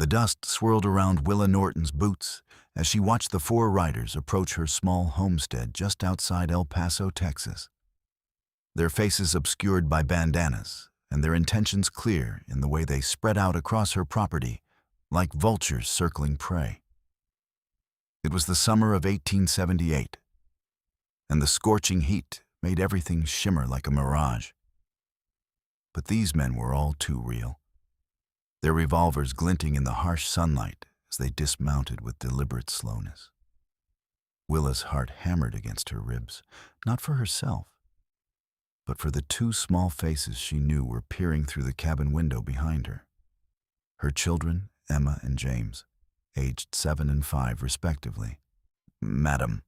The dust swirled around Willa Norton's boots as she watched the four riders approach her small homestead just outside El Paso, Texas. Their faces obscured by bandanas, and their intentions clear in the way they spread out across her property like vultures circling prey. It was the summer of 1878, and the scorching heat made everything shimmer like a mirage. But these men were all too real, their revolvers glinting in the harsh sunlight as they dismounted with deliberate slowness. Willa's heart hammered against her ribs, not for herself, but for the two small faces she knew were peering through the cabin window behind her. Her children, Emma and James, aged 7 and 5 respectively. "Madam,"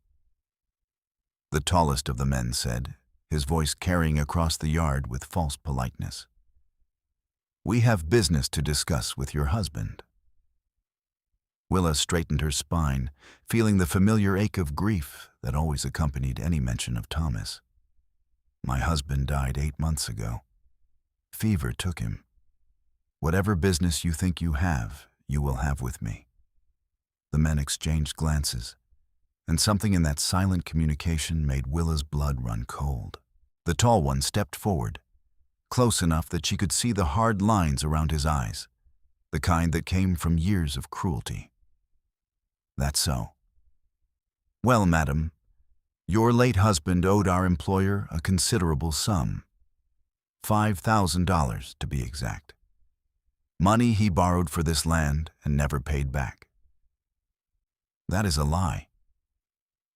the tallest of the men said, his voice carrying across the yard with false politeness. "We have business to discuss with your husband." Willa straightened her spine, feeling the familiar ache of grief that always accompanied any mention of Thomas. "My husband died 8 months ago. Fever took him. Whatever business you think you have, you will have with me." The men exchanged glances, and something in that silent communication made Willa's blood run cold. The tall one stepped forward, close enough that she could see the hard lines around his eyes, the kind that came from years of cruelty. "That's so. Well, madam, your late husband owed our employer a considerable sum, $5,000 to be exact. Money he borrowed for this land and never paid back." "That is a lie,"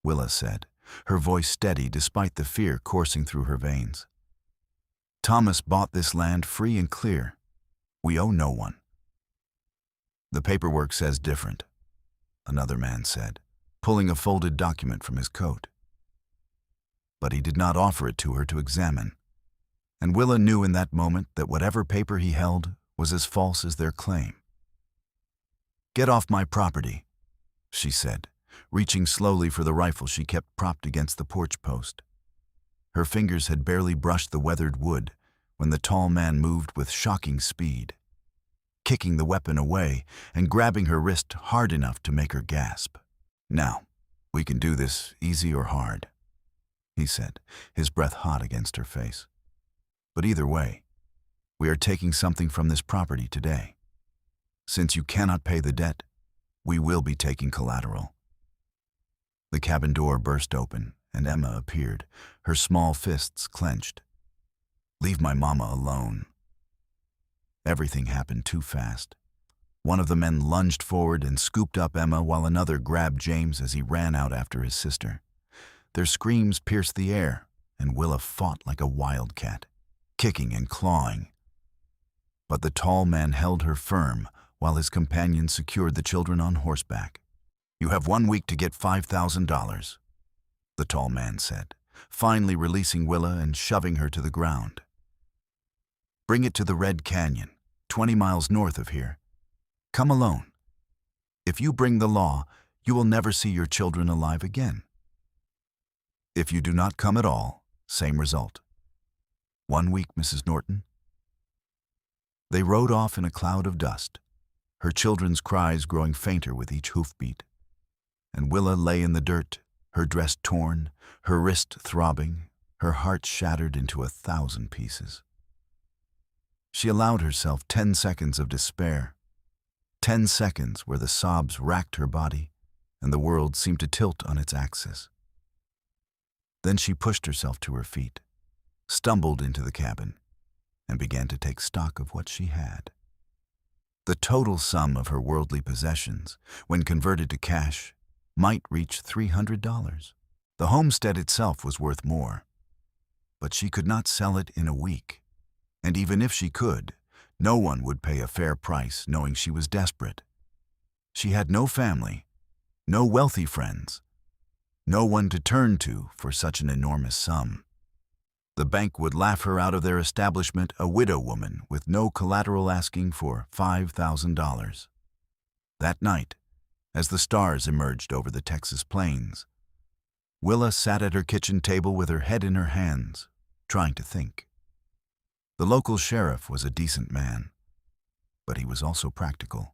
Willa said, her voice steady despite the fear coursing through her veins. "Thomas bought this land free and clear. We owe no one." "The paperwork says different," another man said, pulling a folded document from his coat. But he did not offer it to her to examine, and Willa knew in that moment that whatever paper he held was as false as their claim. "Get off my property," she said, reaching slowly for the rifle she kept propped against the porch post. Her fingers had barely brushed the weathered wood when the tall man moved with shocking speed, kicking the weapon away and grabbing her wrist hard enough to make her gasp. "Now, we can do this easy or hard," he said, his breath hot against her face. "But either way, we are taking something from this property today. Since you cannot pay the debt, we will be taking collateral." The cabin door burst open, and Emma appeared, her small fists clenched. "Leave my mama alone." Everything happened too fast. One of the men lunged forward and scooped up Emma while another grabbed James as he ran out after his sister. Their screams pierced the air, and Willa fought like a wildcat, kicking and clawing. But the tall man held her firm while his companion secured the children on horseback. "You have 1 week to get $5,000, the tall man said, finally releasing Willa and shoving her to the ground. "Bring it to the Red Canyon, 20 miles north of here. Come alone. If you bring the law, you will never see your children alive again. If you do not come at all, same result. 1 week, Mrs. Norton." They rode off in a cloud of dust, her children's cries growing fainter with each hoofbeat. And Willa lay in the dirt, her dress torn, her wrist throbbing, her heart shattered into 1,000 pieces. She allowed herself 10 seconds of despair, 10 seconds where the sobs racked her body and the world seemed to tilt on its axis. Then she pushed herself to her feet, stumbled into the cabin, and began to take stock of what she had. The total sum of her worldly possessions, when converted to cash, might reach $300. The homestead itself was worth more, but she could not sell it in a week. And even if she could, no one would pay a fair price knowing she was desperate. She had no family, no wealthy friends, no one to turn to for such an enormous sum. The bank would laugh her out of their establishment, a widow woman with no collateral, asking for $5,000. That night, as the stars emerged over the Texas plains, Willa sat at her kitchen table with her head in her hands, trying to think. The local sheriff was a decent man, but he was also practical.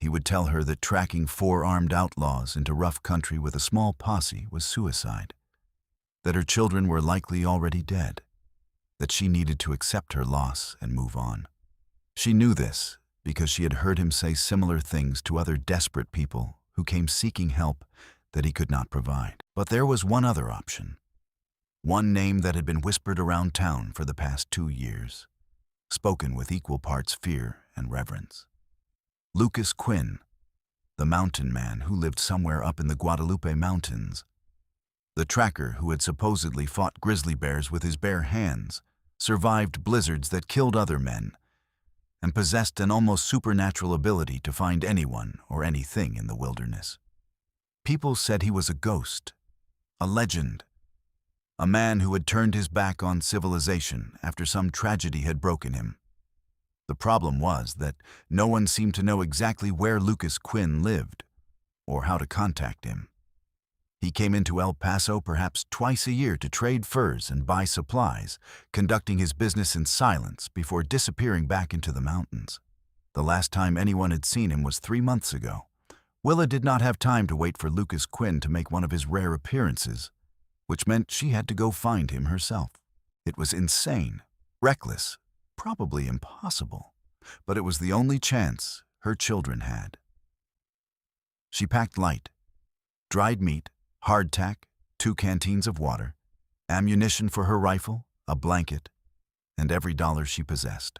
He would tell her that tracking 4 armed outlaws into rough country with a small posse was suicide, that her children were likely already dead, that she needed to accept her loss and move on. She knew this because she had heard him say similar things to other desperate people who came seeking help that he could not provide. But there was one other option, one name that had been whispered around town for the past 2 years, spoken with equal parts fear and reverence. Lucas Quinn, the mountain man who lived somewhere up in the Guadalupe Mountains, the tracker who had supposedly fought grizzly bears with his bare hands, survived blizzards that killed other men, and possessed an almost supernatural ability to find anyone or anything in the wilderness. People said he was a ghost, a legend, a man who had turned his back on civilization after some tragedy had broken him. The problem was that no one seemed to know exactly where Lucas Quinn lived or how to contact him. He came into El Paso perhaps twice a year to trade furs and buy supplies, conducting his business in silence before disappearing back into the mountains. The last time anyone had seen him was 3 months ago. Willa did not have time to wait for Lucas Quinn to make one of his rare appearances, which meant she had to go find him herself. It was insane, reckless, probably impossible, but it was the only chance her children had. She packed light: dried meat, hardtack, 2 canteens of water, ammunition for her rifle, a blanket, and every dollar she possessed.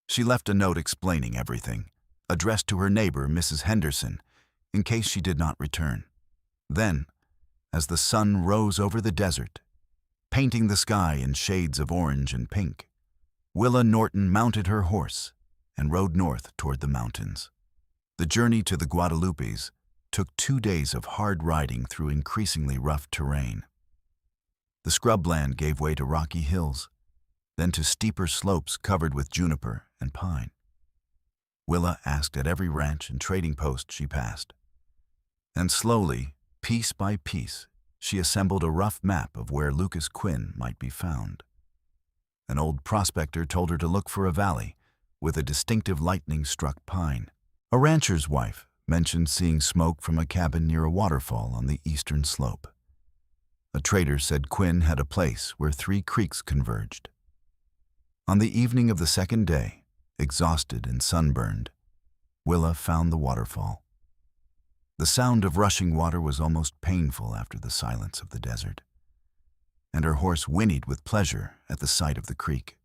She left a note explaining everything, addressed to her neighbor, Mrs. Henderson, in case she did not return. Then, as the sun rose over the desert, painting the sky in shades of orange and pink, Willa Norton mounted her horse and rode north toward the mountains. The journey to the Guadalupes took 2 days of hard riding through increasingly rough terrain. The scrubland gave way to rocky hills, then to steeper slopes covered with juniper and pine. Willa asked at every ranch and trading post she passed, and slowly, piece by piece, she assembled a rough map of where Lucas Quinn might be found. An old prospector told her to look for a valley with a distinctive lightning-struck pine. A rancher's wife mentioned seeing smoke from a cabin near a waterfall on the eastern slope. A trader said Quinn had a place where 3 creeks converged. On the evening of the 2nd day, exhausted and sunburned, Willa found the waterfall. The sound of rushing water was almost painful after the silence of the desert, and her horse whinnied with pleasure at the sight of the creek.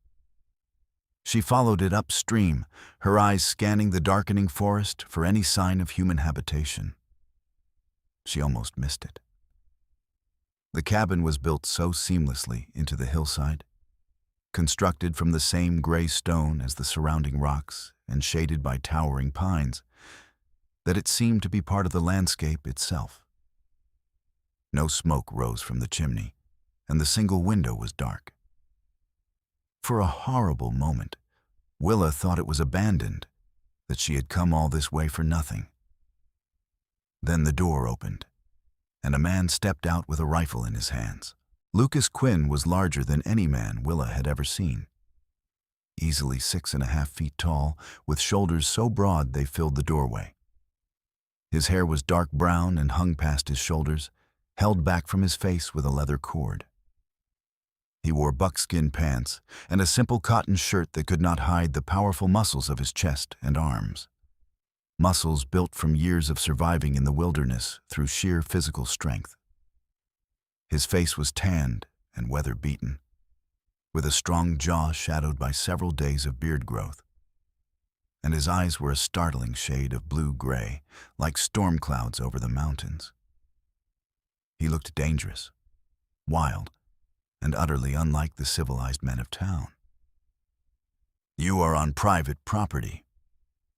She followed it upstream, her eyes scanning the darkening forest for any sign of human habitation. She almost missed it. The cabin was built so seamlessly into the hillside, constructed from the same gray stone as the surrounding rocks and shaded by towering pines, that it seemed to be part of the landscape itself. No smoke rose from the chimney, and the single window was dark. For a horrible moment, Willa thought it was abandoned, that she had come all this way for nothing. Then the door opened, and a man stepped out with a rifle in his hands. Lucas Quinn was larger than any man Willa had ever seen. Easily 6.5 feet tall, with shoulders so broad they filled the doorway. His hair was dark brown and hung past his shoulders, held back from his face with a leather cord. He wore buckskin pants and a simple cotton shirt that could not hide the powerful muscles of his chest and arms. Muscles built from years of surviving in the wilderness through sheer physical strength. His face was tanned and weather-beaten, with a strong jaw shadowed by several days of beard growth. And his eyes were a startling shade of blue-gray, like storm clouds over the mountains. He looked dangerous, wild, and utterly unlike the civilized men of town. "You are on private property,"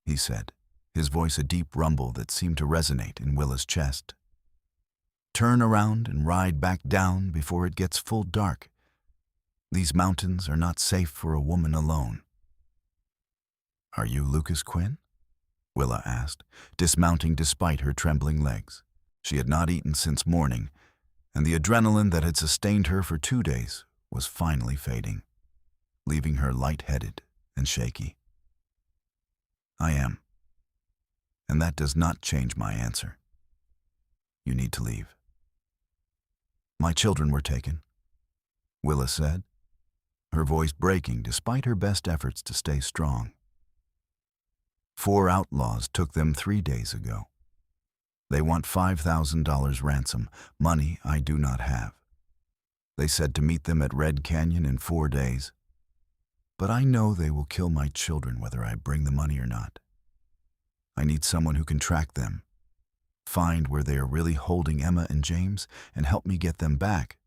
he said, his voice a deep rumble that seemed to resonate in Willa's chest. "Turn around and ride back down before it gets full dark. These mountains are not safe for a woman alone." "Are you Lucas Quinn?" Willa asked, dismounting despite her trembling legs. She had not eaten since morning, and the adrenaline that had sustained her for 2 days was finally fading, leaving her light-headed and shaky. "I am," And that does not change my answer. You need to leave. My children were taken, Willa said, her voice breaking despite her best efforts to stay strong. 4 outlaws took them 3 days ago. They want $5,000 ransom, money I do not have. They said to meet them at Red Canyon in 4 days. But I know they will kill my children whether I bring the money or not. I need someone who can track them, find where they are really holding Emma and James, and help me get them back.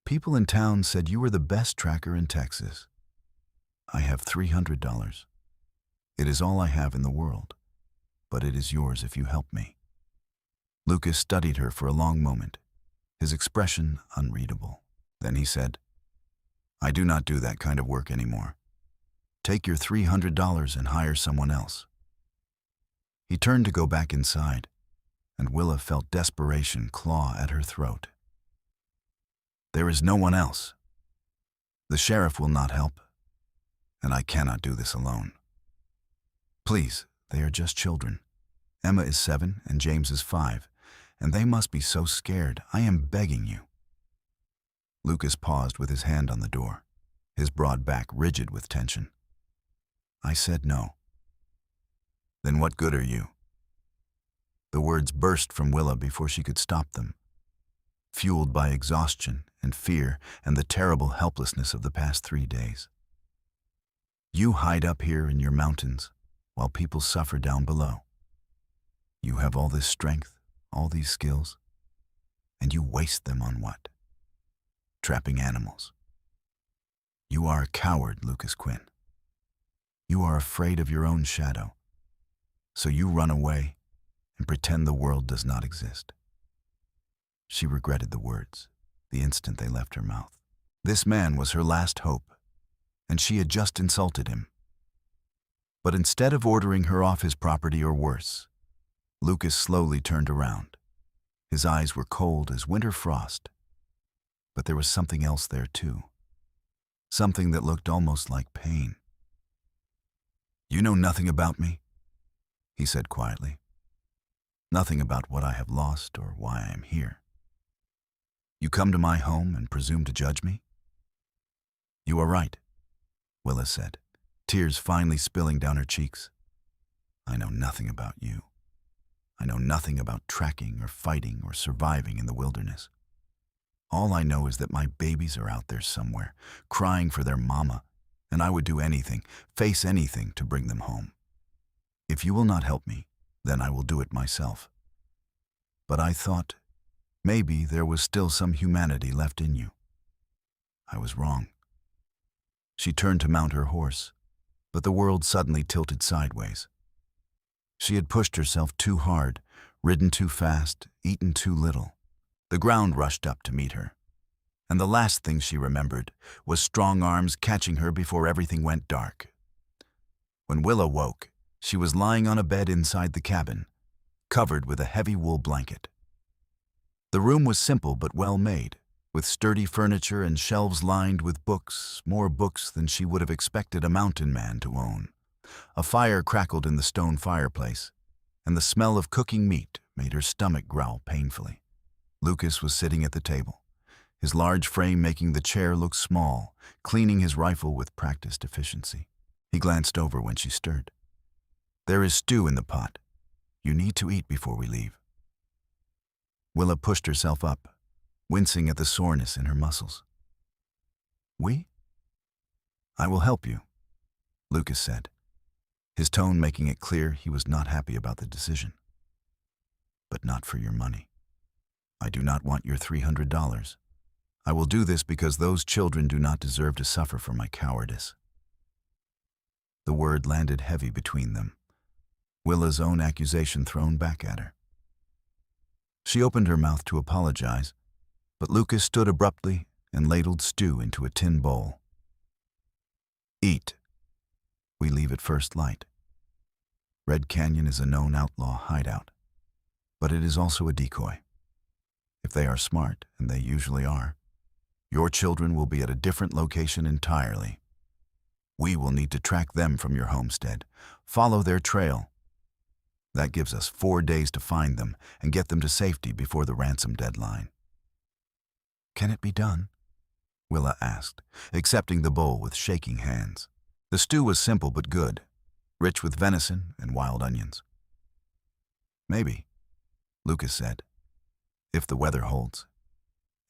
People in town said you were the best tracker in Texas. I have $300. It is all I have in the world, but it is yours if you help me. Lucas studied her for a long moment, his expression unreadable. Then he said, I do not do that kind of work anymore. Take your $300 and hire someone else. He turned to go back inside, and Willa felt desperation claw at her throat. There is no one else. The sheriff will not help, and I cannot do this alone. Please, they are just children. Emma is 7 and James is 5, and they must be so scared. I am begging you. Lucas paused with his hand on the door, his broad back rigid with tension. I said no. Then what good are you? The words burst from Willa before she could stop them, fueled by exhaustion and fear and the terrible helplessness of the past 3 days. You hide up here in your mountains while people suffer down below. You have all this strength, all these skills, and you waste them on what? Trapping animals. You are a coward, Lucas Quinn. You are afraid of your own shadow, so you run away and pretend the world does not exist. She regretted the words the instant they left her mouth. This man was her last hope, and she had just insulted him. But instead of ordering her off his property or worse, Lucas slowly turned around. His eyes were cold as winter frost. But there was something else there too. Something that looked almost like pain. You know nothing about me, he said quietly. Nothing about what I have lost or why I am here. You come to my home and presume to judge me? You are right, Willa said, tears finally spilling down her cheeks. I know nothing about you. I know nothing about tracking or fighting or surviving in the wilderness. All I know is that my babies are out there somewhere, crying for their mama, and I would do anything, face anything to bring them home. If you will not help me, then I will do it myself. But I thought maybe there was still some humanity left in you. I was wrong. She turned to mount her horse, but the world suddenly tilted sideways. She had pushed herself too hard, ridden too fast, eaten too little. The ground rushed up to meet her, and the last thing she remembered was strong arms catching her before everything went dark. When Willa woke, she was lying on a bed inside the cabin, covered with a heavy wool blanket. The room was simple but well made, with sturdy furniture and shelves lined with books, more books than she would have expected a mountain man to own. A fire crackled in the stone fireplace, and the smell of cooking meat made her stomach growl painfully. Lucas was sitting at the table, his large frame making the chair look small, cleaning his rifle with practiced efficiency. He glanced over when she stirred. There is stew in the pot. You need to eat before we leave. Willa pushed herself up, wincing at the soreness in her muscles. We? I will help you, Lucas said, his tone making it clear he was not happy about the decision. But not for your money. I do not want your $300. I will do this because those children do not deserve to suffer for my cowardice. The word landed heavy between them, Willa's own accusation thrown back at her. She opened her mouth to apologize, but Lucas stood abruptly and ladled stew into a tin bowl. Eat. We leave at first light. Red Canyon is a known outlaw hideout, but it is also a decoy. If they are smart, and they usually are, your children will be at a different location entirely. We will need to track them from your homestead, follow their trail. That gives us 4 days to find them and get them to safety before the ransom deadline. Can it be done? Willa asked, accepting the bowl with shaking hands. The stew was simple but good, rich with venison and wild onions. Maybe, Lucas said, if the weather holds,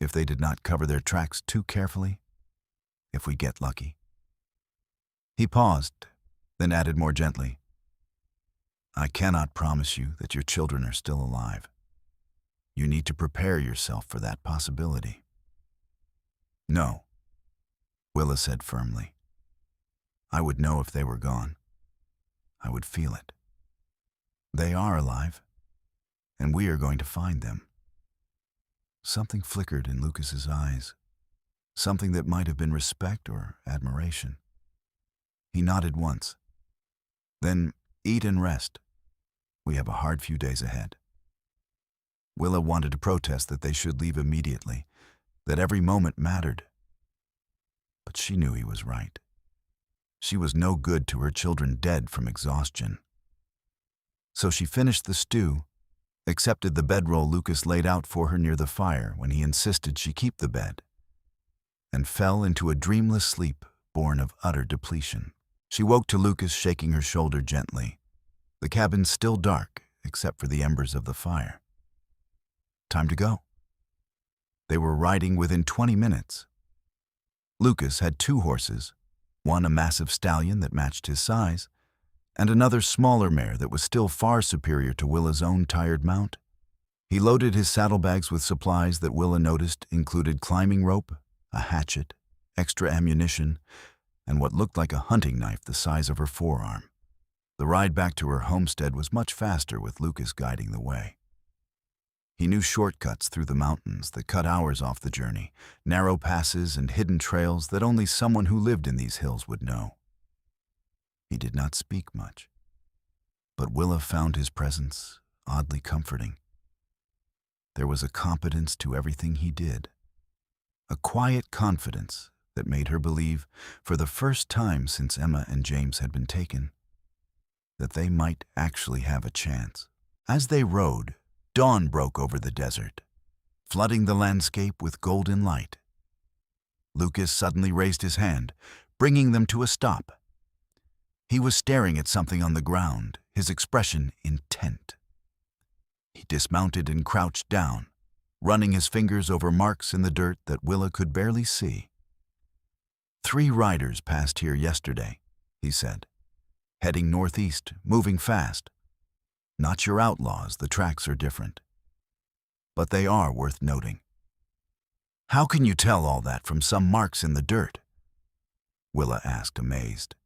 if they did not cover their tracks too carefully, if we get lucky. He paused, then added more gently, I cannot promise you that your children are still alive. You need to prepare yourself for that possibility. No, Willa said firmly. I would know if they were gone. I would feel it. They are alive, and we are going to find them. Something flickered in Lucas's eyes, something that might have been respect or admiration. He nodded once. Then eat and rest. We have a hard few days ahead. Willa wanted to protest that they should leave immediately, that every moment mattered. But she knew he was right. She was no good to her children dead from exhaustion. So she finished the stew, accepted the bedroll Lucas laid out for her near the fire when he insisted she keep the bed, and fell into a dreamless sleep born of utter depletion. She woke to Lucas shaking her shoulder gently, the cabin still dark except for the embers of the fire. Time to go. They were riding within 20 minutes. Lucas had 2 horses, one a massive stallion that matched his size, and another smaller mare that was still far superior to Willa's own tired mount. He loaded his saddlebags with supplies that Willa noticed included climbing rope, a hatchet, extra ammunition, and what looked like a hunting knife the size of her forearm. The ride back to her homestead was much faster with Lucas guiding the way. He knew shortcuts through the mountains that cut hours off the journey, narrow passes and hidden trails that only someone who lived in these hills would know. He did not speak much, but Willa found his presence oddly comforting. There was a competence to everything he did, a quiet confidence that made her believe, for the first time since Emma and James had been taken, that they might actually have a chance. As they rode, dawn broke over the desert, flooding the landscape with golden light. Lucas suddenly raised his hand, bringing them to a stop. He was staring at something on the ground, his expression intent. He dismounted and crouched down, running his fingers over marks in the dirt that Willa could barely see. 3 riders passed here yesterday, he said, heading northeast, moving fast. Not your outlaws, the tracks are different. But they are worth noting. How can you tell all that from some marks in the dirt? Willa asked, amazed.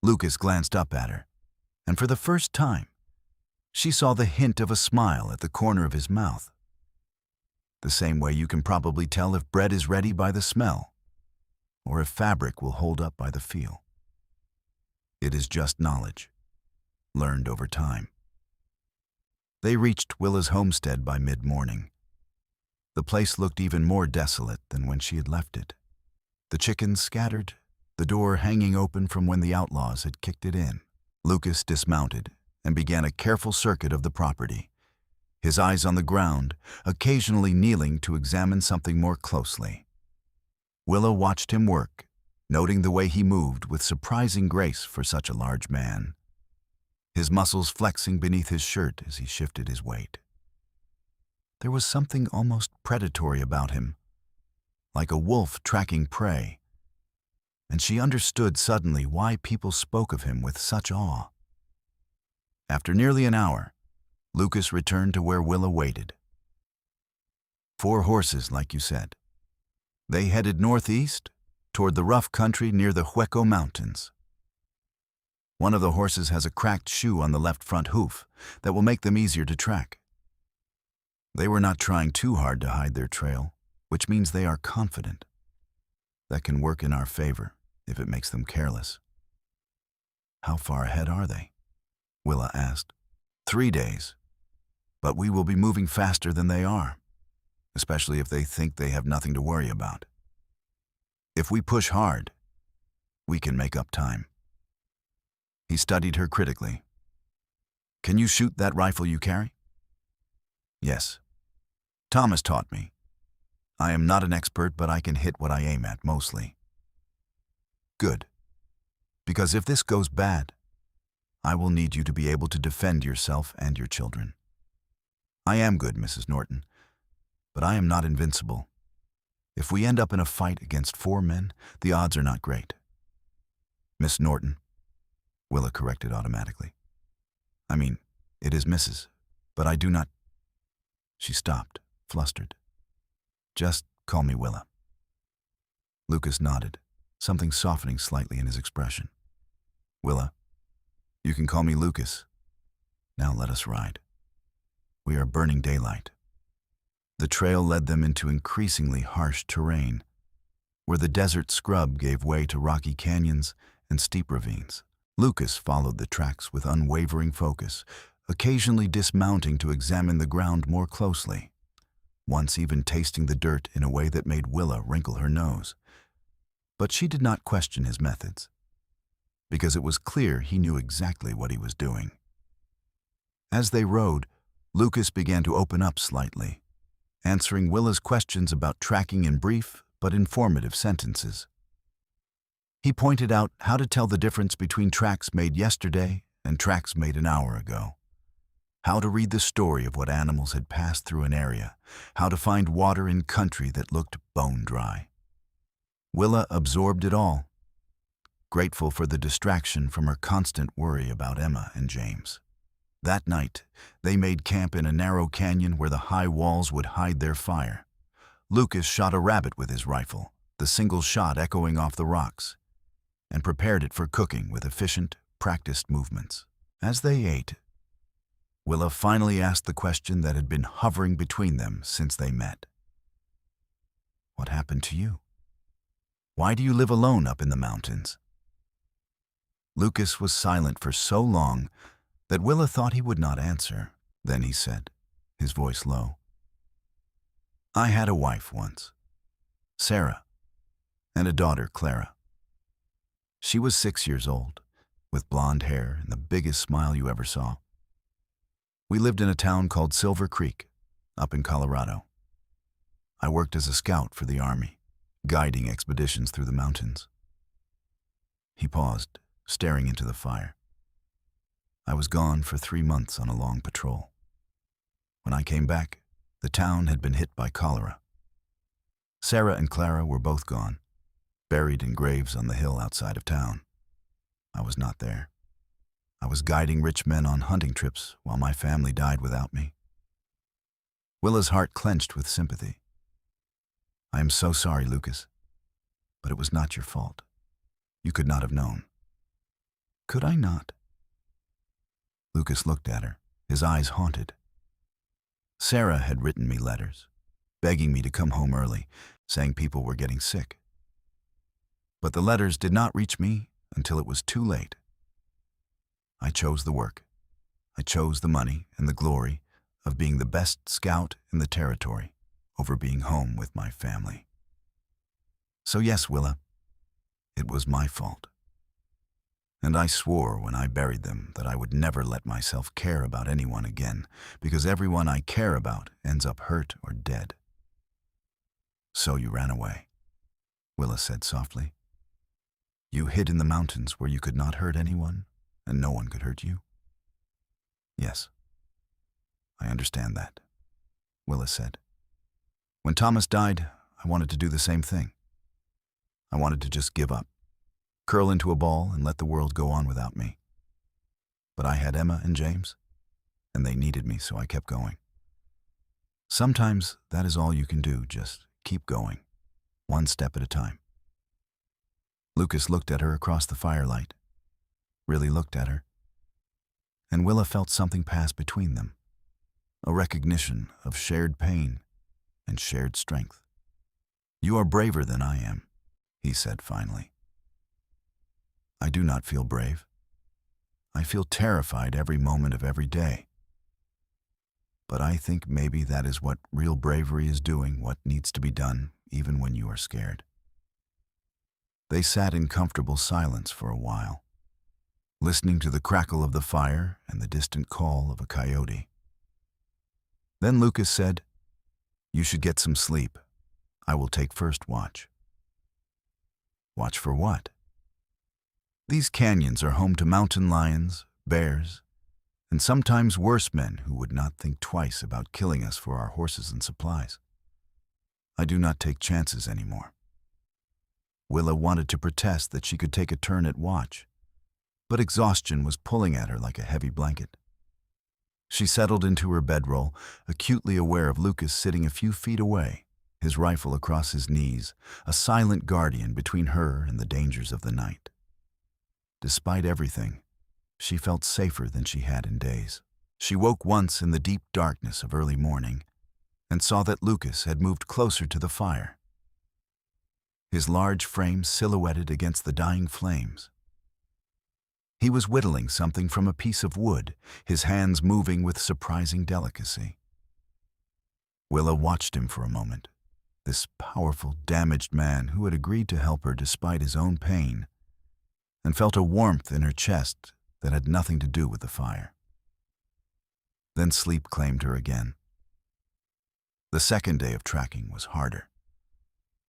Lucas glanced up at her, and for the first time, she saw the hint of a smile at the corner of his mouth. The same way you can probably tell if bread is ready by the smell, or if fabric will hold up by the feel. It is just knowledge, learned over time. They reached Willa's homestead by mid-morning. The place looked even more desolate than when she had left it. The chickens scattered, the door hanging open from when the outlaws had kicked it in. Lucas dismounted and began a careful circuit of the property, his eyes on the ground, occasionally kneeling to examine something more closely. Willa watched him work, noting the way he moved with surprising grace for such a large man, his muscles flexing beneath his shirt as he shifted his weight. There was something almost predatory about him, like a wolf tracking prey, and she understood suddenly why people spoke of him with such awe. After nearly an hour, Lucas returned to where Willa waited. 4 horses, like you said. They headed northeast, toward the rough country near the Hueco Mountains. One of the horses has a cracked shoe on the left front hoof that will make them easier to track. They were not trying too hard to hide their trail, which means they are confident. That can work in our favor if it makes them careless. How far ahead are they? Willa asked. 3 days, but we will be moving faster than they are, especially if they think they have nothing to worry about. If we push hard, we can make up time. He studied her critically. Can you shoot that rifle you carry? Yes. Thomas taught me. I am not an expert, but I can hit what I aim at mostly. Good. Because if this goes bad, I will need you to be able to defend yourself and your children. I am good, Mrs. Norton, but I am not invincible. If we end up in a fight against 4 men, the odds are not great. Miss Norton, Willa corrected automatically. I mean, it is Mrs., but I do not... She stopped, flustered. Just call me Willa. Lucas nodded, something softening slightly in his expression. Willa, you can call me Lucas. Now let us ride. We are burning daylight. The trail led them into increasingly harsh terrain, where the desert scrub gave way to rocky canyons and steep ravines. Lucas followed the tracks with unwavering focus, occasionally dismounting to examine the ground more closely, once even tasting the dirt in a way that made Willa wrinkle her nose. But she did not question his methods, because it was clear he knew exactly what he was doing. As they rode, Lucas began to open up slightly, answering Willa's questions about tracking in brief but informative sentences. He pointed out how to tell the difference between tracks made yesterday and tracks made an hour ago, how to read the story of what animals had passed through an area, how to find water in country that looked bone dry. Willa absorbed it all, grateful for the distraction from her constant worry about Emma and James. That night, they made camp in a narrow canyon where the high walls would hide their fire. Lucas shot a rabbit with his rifle, the single shot echoing off the rocks, and prepared it for cooking with efficient, practiced movements. As they ate, Willa finally asked the question that had been hovering between them since they met. What happened to you? Why do you live alone up in the mountains? Lucas was silent for so long that Willa thought he would not answer. Then he said, his voice low, I had a wife once, Sarah, and a daughter, Clara. She was 6 years old, with blonde hair and the biggest smile you ever saw. We lived in a town called Silver Creek, up in Colorado. I worked as a scout for the Army, guiding expeditions through the mountains. He paused, staring into the fire. I was gone for 3 months on a long patrol. When I came back, the town had been hit by cholera. Sarah and Clara were both gone, buried in graves on the hill outside of town. I was not there. I was guiding rich men on hunting trips while my family died without me. Willa's heart clenched with sympathy. I am so sorry, Lucas, but it was not your fault. You could not have known. Could I not? Lucas looked at her, his eyes haunted. Sarah had written me letters, begging me to come home early, saying people were getting sick. But the letters did not reach me until it was too late. I chose the work. I chose the money and the glory of being the best scout in the territory over being home with my family. So yes, Willa, it was my fault. And I swore when I buried them that I would never let myself care about anyone again, because everyone I care about ends up hurt or dead. So you ran away, Willa said softly. You hid in the mountains where you could not hurt anyone, and no one could hurt you? Yes, I understand that, Willa said. When Thomas died, I wanted to do the same thing. I wanted to just give up, curl into a ball and let the world go on without me. But I had Emma and James, and they needed me, so I kept going. Sometimes that is all you can do, just keep going, one step at a time. Lucas looked at her across the firelight, really looked at her, and Willa felt something pass between them, a recognition of shared pain and shared strength. You are braver than I am, he said finally. I do not feel brave. I feel terrified every moment of every day. But I think maybe that is what real bravery is, doing what needs to be done, even when you are scared. They sat in comfortable silence for a while. listening to the crackle of the fire and the distant call of a coyote. Then Lucas said, "You should get some sleep. I will take first watch." Watch for what? These canyons are home to mountain lions, bears, and sometimes worse men who would not think twice about killing us for our horses and supplies. I do not take chances anymore. Willa wanted to protest that she could take a turn at watch, but exhaustion was pulling at her like a heavy blanket. She settled into her bedroll, acutely aware of Lucas sitting a few feet away, his rifle across his knees, a silent guardian between her and the dangers of the night. Despite everything, she felt safer than she had in days. She woke once in the deep darkness of early morning and saw that Lucas had moved closer to the fire, his large frame silhouetted against the dying flames. He was whittling something from a piece of wood, his hands moving with surprising delicacy. Willa watched him for a moment, this powerful, damaged man who had agreed to help her despite his own pain, and felt a warmth in her chest that had nothing to do with the fire. Then sleep claimed her again. The second day of tracking was harder.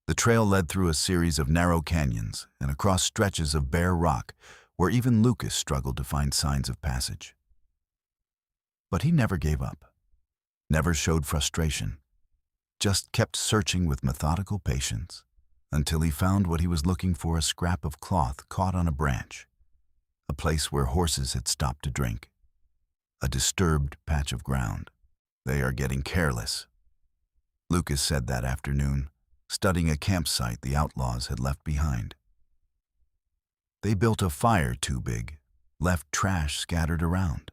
The trail led through a series of narrow canyons and across stretches of bare rock where even Lucas struggled to find signs of passage. But he never gave up, never showed frustration, just kept searching with methodical patience until he found what he was looking for, a scrap of cloth caught on a branch, a place where horses had stopped to drink, a disturbed patch of ground. "They are getting careless," Lucas said that afternoon, studying a campsite the Outlaws had left behind. "They built a fire too big, left trash scattered around.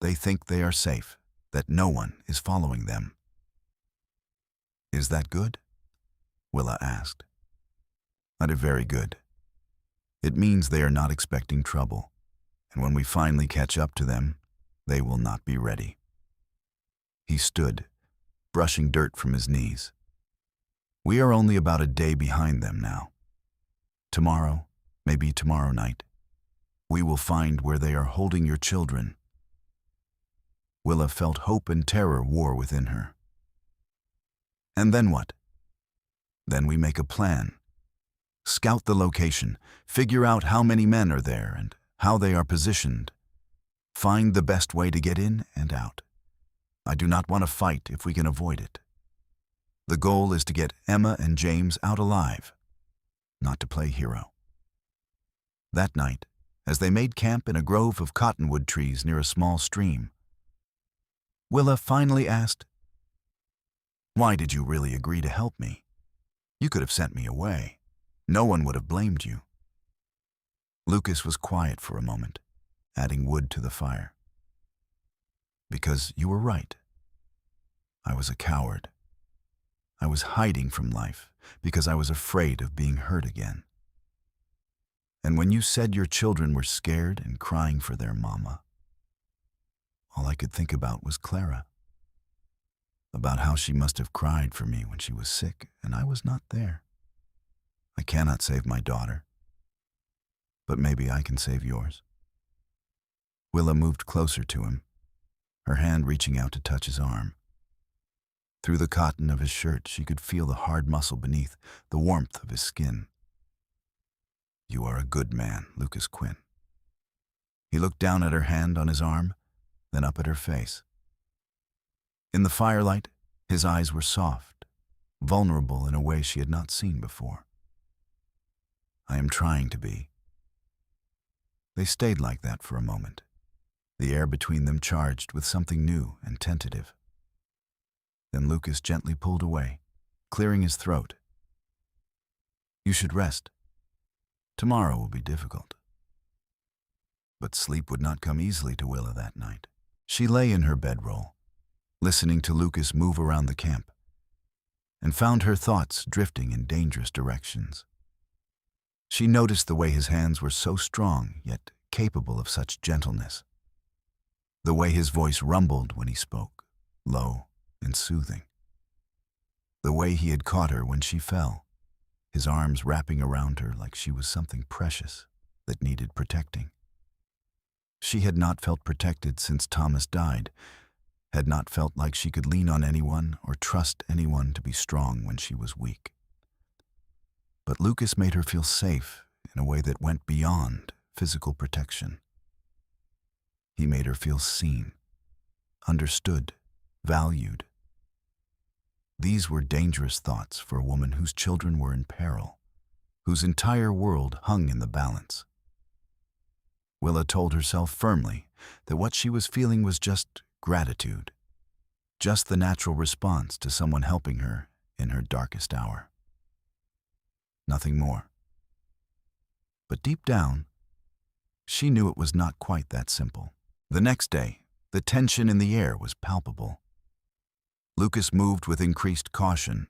They think they are safe, that no one is following them." "Is that good?" Willa asked. "Not very good. It means they are not expecting trouble, and when we finally catch up to them, they will not be ready." He stood, brushing dirt from his knees. "We are only about a day behind them now. Tomorrow, maybe tomorrow night, we will find where they are holding your children." Willa felt hope and terror war within her. "And then what?" "Then we make a plan. Scout the location, figure out how many men are there and how they are positioned. Find the best way to get in and out. I do not want to fight if we can avoid it. The goal is to get Emma and James out alive, not to play hero." That night, as they made camp in a grove of cottonwood trees near a small stream, Willa finally asked, "Why did you really agree to help me? You could have sent me away. No one would have blamed you." Lucas was quiet for a moment, adding wood to the fire. "Because you were right. I was a coward. I was hiding from life because I was afraid of being hurt again. And when you said your children were scared and crying for their mama, all I could think about was Clara, about how she must have cried for me when she was sick and I was not there. I cannot save my daughter, but maybe I can save yours." Willa moved closer to him, her hand reaching out to touch his arm. Through the cotton of his shirt, she could feel the hard muscle beneath, the warmth of his skin. "You are a good man, Lucas Quinn." He looked down at her hand on his arm, then up at her face. In the firelight, his eyes were soft, vulnerable in a way she had not seen before. "I am trying to be." They stayed like that for a moment, the air between them charged with something new and tentative. Then Lucas gently pulled away, clearing his throat. "You should rest. Tomorrow will be difficult." But sleep would not come easily to Willa that night. She lay in her bedroll, listening to Lucas move around the camp, and found her thoughts drifting in dangerous directions. She noticed the way his hands were so strong, yet capable of such gentleness. The way his voice rumbled when he spoke, low and soothing. The way he had caught her when she fell, his arms wrapping around her like she was something precious that needed protecting. She had not felt protected since Thomas died, had not felt like she could lean on anyone or trust anyone to be strong when she was weak. But Lucas made her feel safe in a way that went beyond physical protection. He made her feel seen, understood, valued. These were dangerous thoughts for a woman whose children were in peril, whose entire world hung in the balance. Willa told herself firmly that what she was feeling was just gratitude, just the natural response to someone helping her in her darkest hour. Nothing more. But deep down, she knew it was not quite that simple. The next day, the tension in the air was palpable. Lucas moved with increased caution,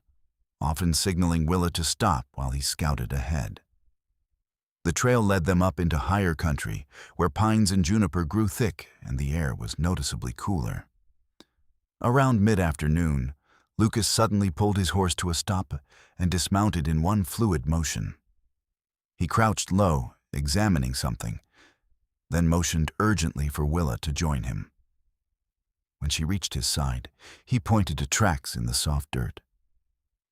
often signaling Willa to stop while he scouted ahead. The trail led them up into higher country, where pines and juniper grew thick and the air was noticeably cooler. Around mid-afternoon, Lucas suddenly pulled his horse to a stop and dismounted in one fluid motion. He crouched low, examining something, then motioned urgently for Willa to join him. When she reached his side, he pointed to tracks in the soft dirt.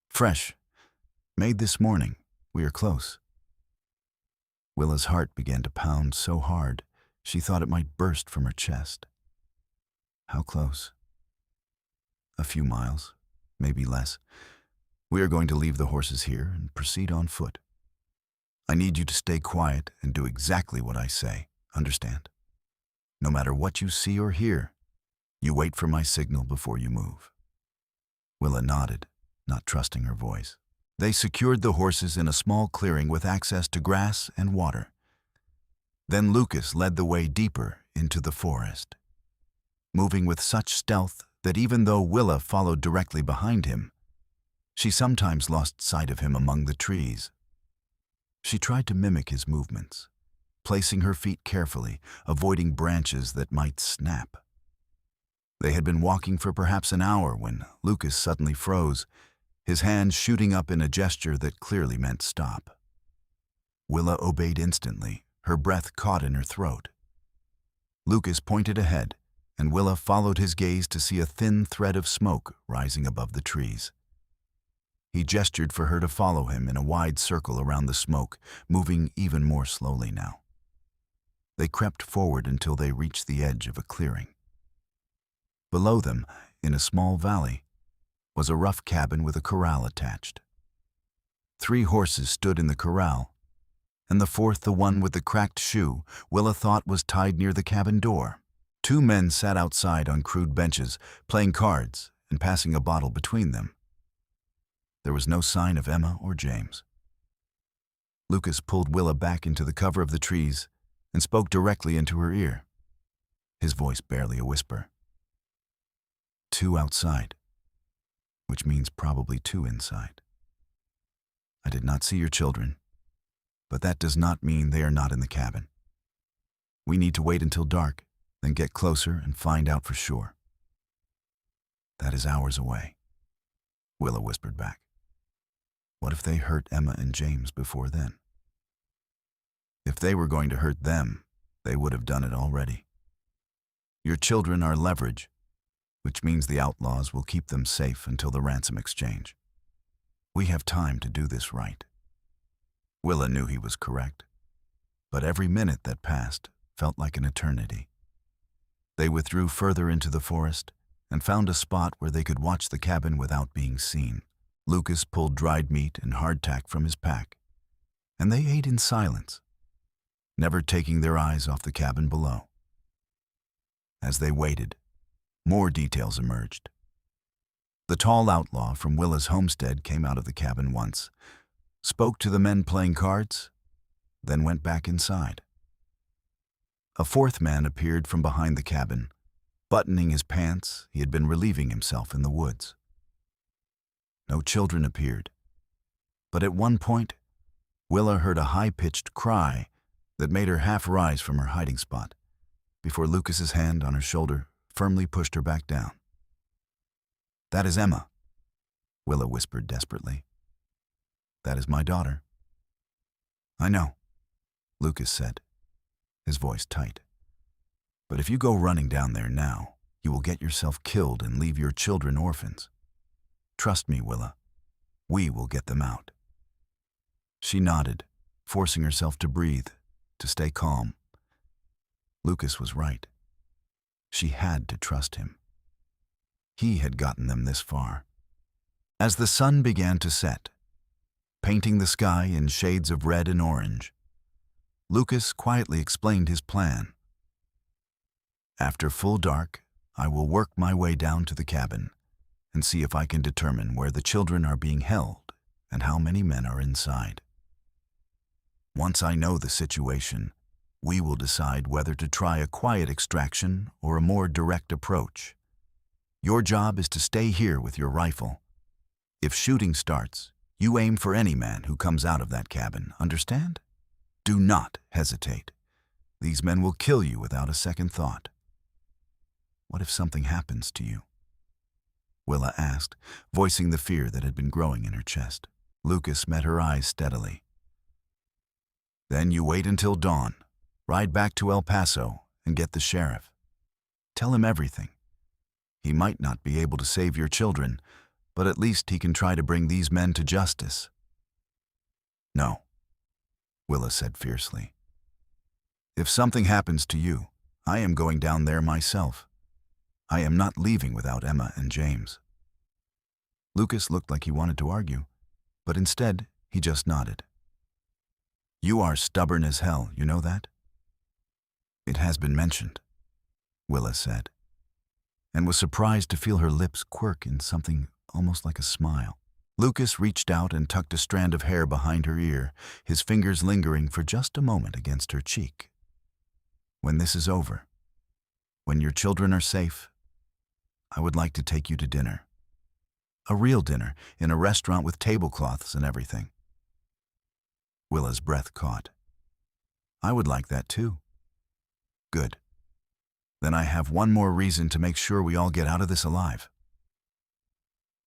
"Fresh. Made this morning. We are close." Willa's heart began to pound so hard she thought it might burst from her chest. "How close?" "A few miles, maybe less. We are going to leave the horses here and proceed on foot. I need you to stay quiet and do exactly what I say, understand? No matter what you see or hear, you wait for my signal before you move." Willa nodded, not trusting her voice. They secured the horses in a small clearing with access to grass and water. Then Lucas led the way deeper into the forest, moving with such stealth that even though Willa followed directly behind him, she sometimes lost sight of him among the trees. She tried to mimic his movements, placing her feet carefully, avoiding branches that might snap. They had been walking for perhaps an hour when Lucas suddenly froze, his hand shooting up in a gesture that clearly meant stop. Willa obeyed instantly, her breath caught in her throat. Lucas pointed ahead, and Willa followed his gaze to see a thin thread of smoke rising above the trees. He gestured for her to follow him in a wide circle around the smoke, moving even more slowly now. They crept forward until they reached the edge of a clearing. Below them, in a small valley, was a rough cabin with a corral attached. 3 horses stood in the corral, and the fourth, the one with the cracked shoe, Willa thought was tied near the cabin door. 2 men sat outside on crude benches, playing cards and passing a bottle between them. There was no sign of Emma or James. Lucas pulled Willa back into the cover of the trees and spoke directly into her ear, his voice barely a whisper. 2 outside, which means probably 2 inside. I did not see your children, but that does not mean they are not in the cabin. We need to wait until dark, then get closer and find out for sure. That is hours away, Willa whispered back. What if they hurt Emma and James before then? If they were going to hurt them, they would have done it already. Your children are leverage, which means the Outlaws will keep them safe until the ransom exchange. We have time to do this right. Willa knew he was correct, but every minute that passed felt like an eternity. They withdrew further into the forest and found a spot where they could watch the cabin without being seen. Lucas pulled dried meat and hardtack from his pack, and they ate in silence, never taking their eyes off the cabin below. As they waited, more details emerged. The tall outlaw from Willa's homestead came out of the cabin once, spoke to the men playing cards, then went back inside. A 4th man appeared from behind the cabin. Buttoning his pants, he had been relieving himself in the woods. No children appeared, but at one point, Willa heard a high-pitched cry that made her half rise from her hiding spot, before Lucas's hand on her shoulder firmly pushed her back down. That is Emma, Willa whispered desperately. That is my daughter. I know, Lucas said, his voice tight. But if you go running down there now, you will get yourself killed and leave your children orphans. Trust me, Willa. We will get them out." She nodded, forcing herself to breathe, to stay calm. Lucas was right. She had to trust him. He had gotten them this far. As the sun began to set, painting the sky in shades of red and orange, Lucas quietly explained his plan. "After full dark, I will work my way down to the cabin and see if I can determine where the children are being held and how many men are inside. Once I know the situation, we will decide whether to try a quiet extraction or a more direct approach. Your job is to stay here with your rifle. If shooting starts, you aim for any man who comes out of that cabin, understand? Do not hesitate. These men will kill you without a second thought." "What if something happens to you?" Willa asked, voicing the fear that had been growing in her chest. Lucas met her eyes steadily. "Then you wait until dawn, ride back to El Paso, and get the sheriff. Tell him everything. He might not be able to save your children, but at least he can try to bring these men to justice." "No," Willa said fiercely. "If something happens to you, I am going down there myself. I am not leaving without Emma and James." Lucas looked like he wanted to argue, but instead he just nodded. "You are stubborn as hell, you know that?" "It has been mentioned," Willa said, and was surprised to feel her lips quirk in something almost like a smile. Lucas reached out and tucked a strand of hair behind her ear, his fingers lingering for just a moment against her cheek. "When this is over, when your children are safe, I would like to take you to dinner. A real dinner, in a restaurant with tablecloths and everything." Willa's breath caught. "I would like that too." "Good. Then I have one more reason to make sure we all get out of this alive."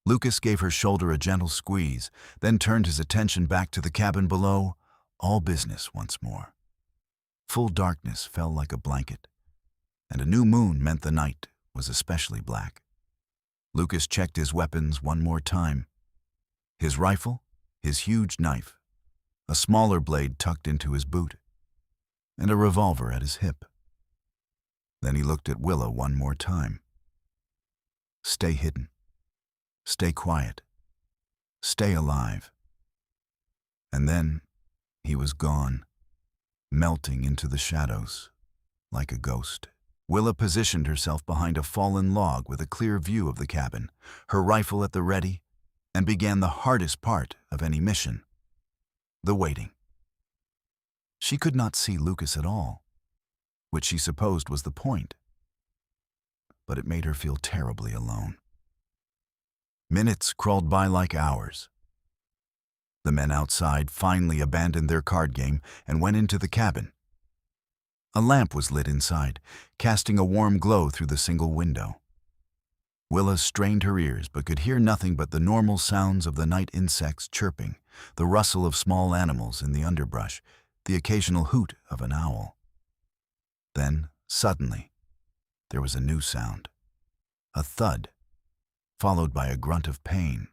Lucas gave her shoulder a gentle squeeze, then turned his attention back to the cabin below, all business once more. Full darkness fell like a blanket, and a new moon meant the night was especially black. Lucas checked his weapons one more time. His rifle, his huge knife, a smaller blade tucked into his boot, and a revolver at his hip. Then he looked at Willa one more time. "Stay hidden. Stay quiet. Stay alive." And then he was gone, melting into the shadows like a ghost. Willa positioned herself behind a fallen log with a clear view of the cabin, her rifle at the ready, and began the hardest part of any mission, the waiting. She could not see Lucas at all, which she supposed was the point, but it made her feel terribly alone. Minutes crawled by like hours. The men outside finally abandoned their card game and went into the cabin. A lamp was lit inside, casting a warm glow through the single window. Willa strained her ears but could hear nothing but the normal sounds of the night insects chirping, the rustle of small animals in the underbrush, the occasional hoot of an owl. Then, suddenly, there was a new sound, a thud, followed by a grunt of pain.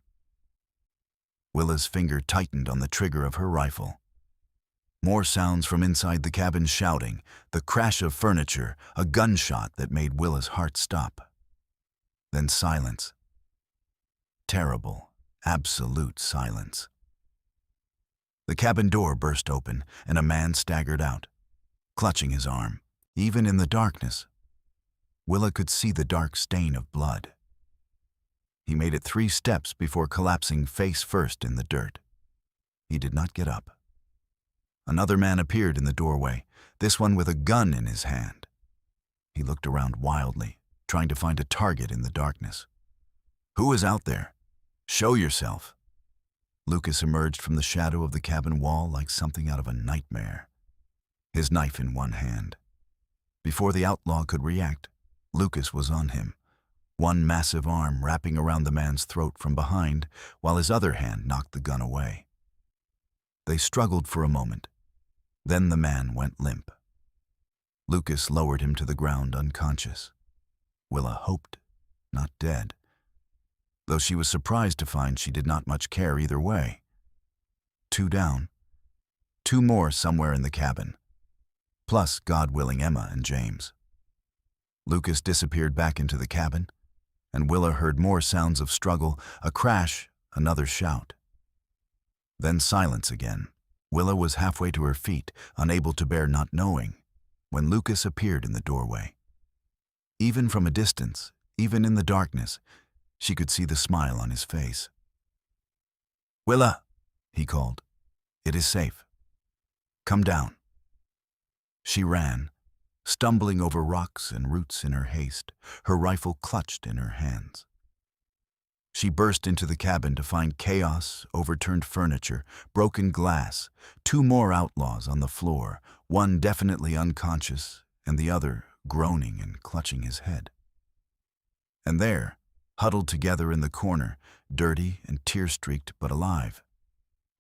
Willa's finger tightened on the trigger of her rifle. More sounds from inside the cabin shouting, the crash of furniture, a gunshot that made Willa's heart stop. Then silence. Terrible, absolute silence. The cabin door burst open, and a man staggered out, clutching his arm. Even in the darkness, Willa could see the dark stain of blood. He made it 3 steps before collapsing face first in the dirt. He did not get up. Another man appeared in the doorway, this one with a gun in his hand. He looked around wildly, trying to find a target in the darkness. "Who is out there? Show yourself." Lucas emerged from the shadow of the cabin wall like something out of a nightmare, his knife in one hand. Before the outlaw could react, Lucas was on him, one massive arm wrapping around the man's throat from behind, while his other hand knocked the gun away. They struggled for a moment. Then the man went limp. Lucas lowered him to the ground unconscious. Willa hoped, not dead, though she was surprised to find she did not much care either way. 2 down. 2 more somewhere in the cabin, plus, God willing, Emma and James. Lucas disappeared back into the cabin, and Willa heard more sounds of struggle, a crash, another shout. Then silence again. Willa was halfway to her feet, unable to bear not knowing, when Lucas appeared in the doorway. Even from a distance, even in the darkness, she could see the smile on his face. "Willa," he called, "it is safe. Come down." She ran, stumbling over rocks and roots in her haste, her rifle clutched in her hands. She burst into the cabin to find chaos, overturned furniture, broken glass, 2 more outlaws on the floor, one definitely unconscious and the other groaning and clutching his head. And there, huddled together in the corner, dirty and tear-streaked but alive,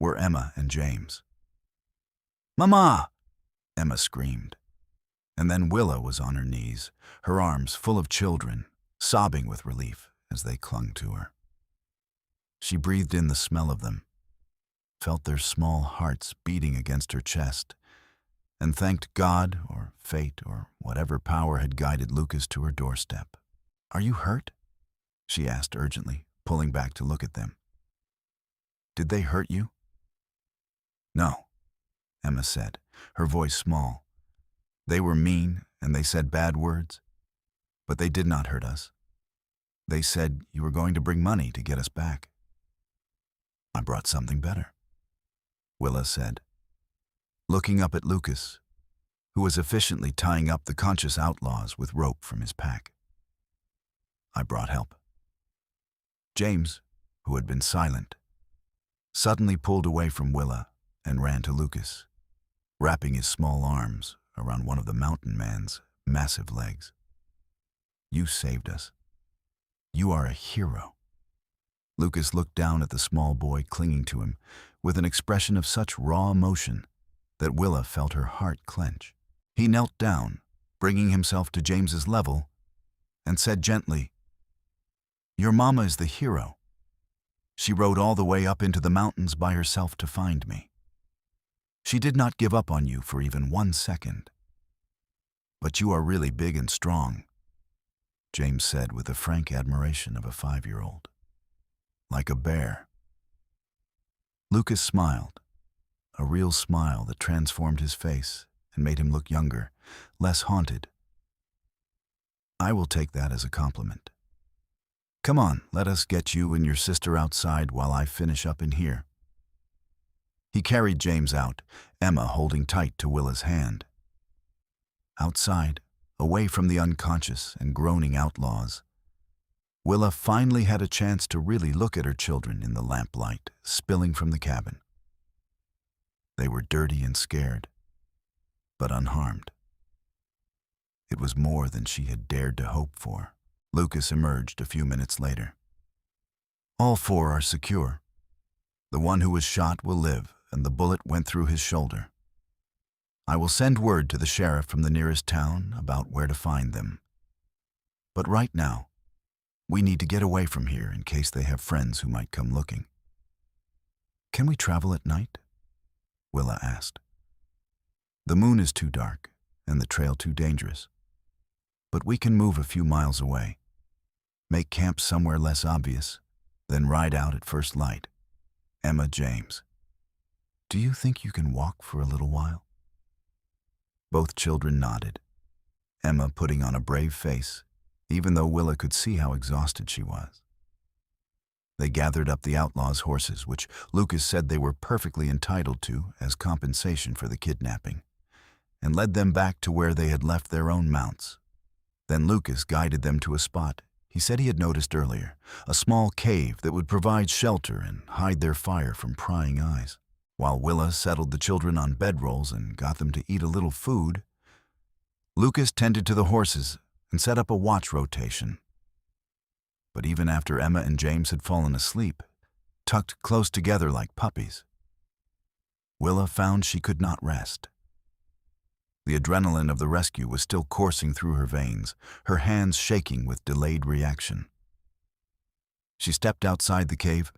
were Emma and James. "Mama!" Emma screamed. And then Willa was on her knees, her arms full of children, sobbing with relief as they clung to her. She breathed in the smell of them, felt their small hearts beating against her chest, and thanked God or fate or whatever power had guided Lucas to her doorstep. "Are you hurt?" she asked urgently, pulling back to look at them. "Did they hurt you?" "No," Emma said, her voice small. "They were mean and they said bad words, but they did not hurt us. They said you were going to bring money to get us back." "I brought something better," Willa said, looking up at Lucas, who was efficiently tying up the conscious outlaws with rope from his pack. "I brought help." James, who had been silent, suddenly pulled away from Willa and ran to Lucas, wrapping his small arms around one of the mountain man's massive legs. "You saved us. You are a hero." Lucas looked down at the small boy clinging to him with an expression of such raw emotion that Willa felt her heart clench. He knelt down, bringing himself to James's level, and said gently, "Your mama is the hero. She rode all the way up into the mountains by herself to find me. She did not give up on you for even 1 second. But you are really big and strong," James said with the frank admiration of a 5-year-old. "Like a bear." Lucas smiled, a real smile that transformed his face and made him look younger, less haunted. "I will take that as a compliment. Come on, let us get you and your sister outside while I finish up in here." He carried James out, Emma holding tight to Willa's hand. Outside, away from the unconscious and groaning outlaws, Willa finally had a chance to really look at her children in the lamplight spilling from the cabin. They were dirty and scared, but unharmed. It was more than she had dared to hope for. Lucas emerged a few minutes later. "All 4 are secure. The one who was shot will live, and the bullet went through his shoulder. I will send word to the sheriff from the nearest town about where to find them. But right now, we need to get away from here in case they have friends who might come looking." "Can we travel at night?" Willa asked. "The moon is too dark and the trail too dangerous. But we can move a few miles away, make camp somewhere less obvious, then ride out at first light." Emma James. "Do you think you can walk for a little while?" Both children nodded, Emma putting on a brave face, even though Willa could see how exhausted she was. They gathered up the outlaws' horses, which Lucas said they were perfectly entitled to as compensation for the kidnapping, and led them back to where they had left their own mounts. Then Lucas guided them to a spot he said he had noticed earlier, a small cave that would provide shelter and hide their fire from prying eyes. While Willa settled the children on bedrolls and got them to eat a little food, Lucas tended to the horses and set up a watch rotation. But even after Emma and James had fallen asleep, tucked close together like puppies, Willa found she could not rest. The adrenaline of the rescue was still coursing through her veins, her hands shaking with delayed reaction. She stepped outside the cave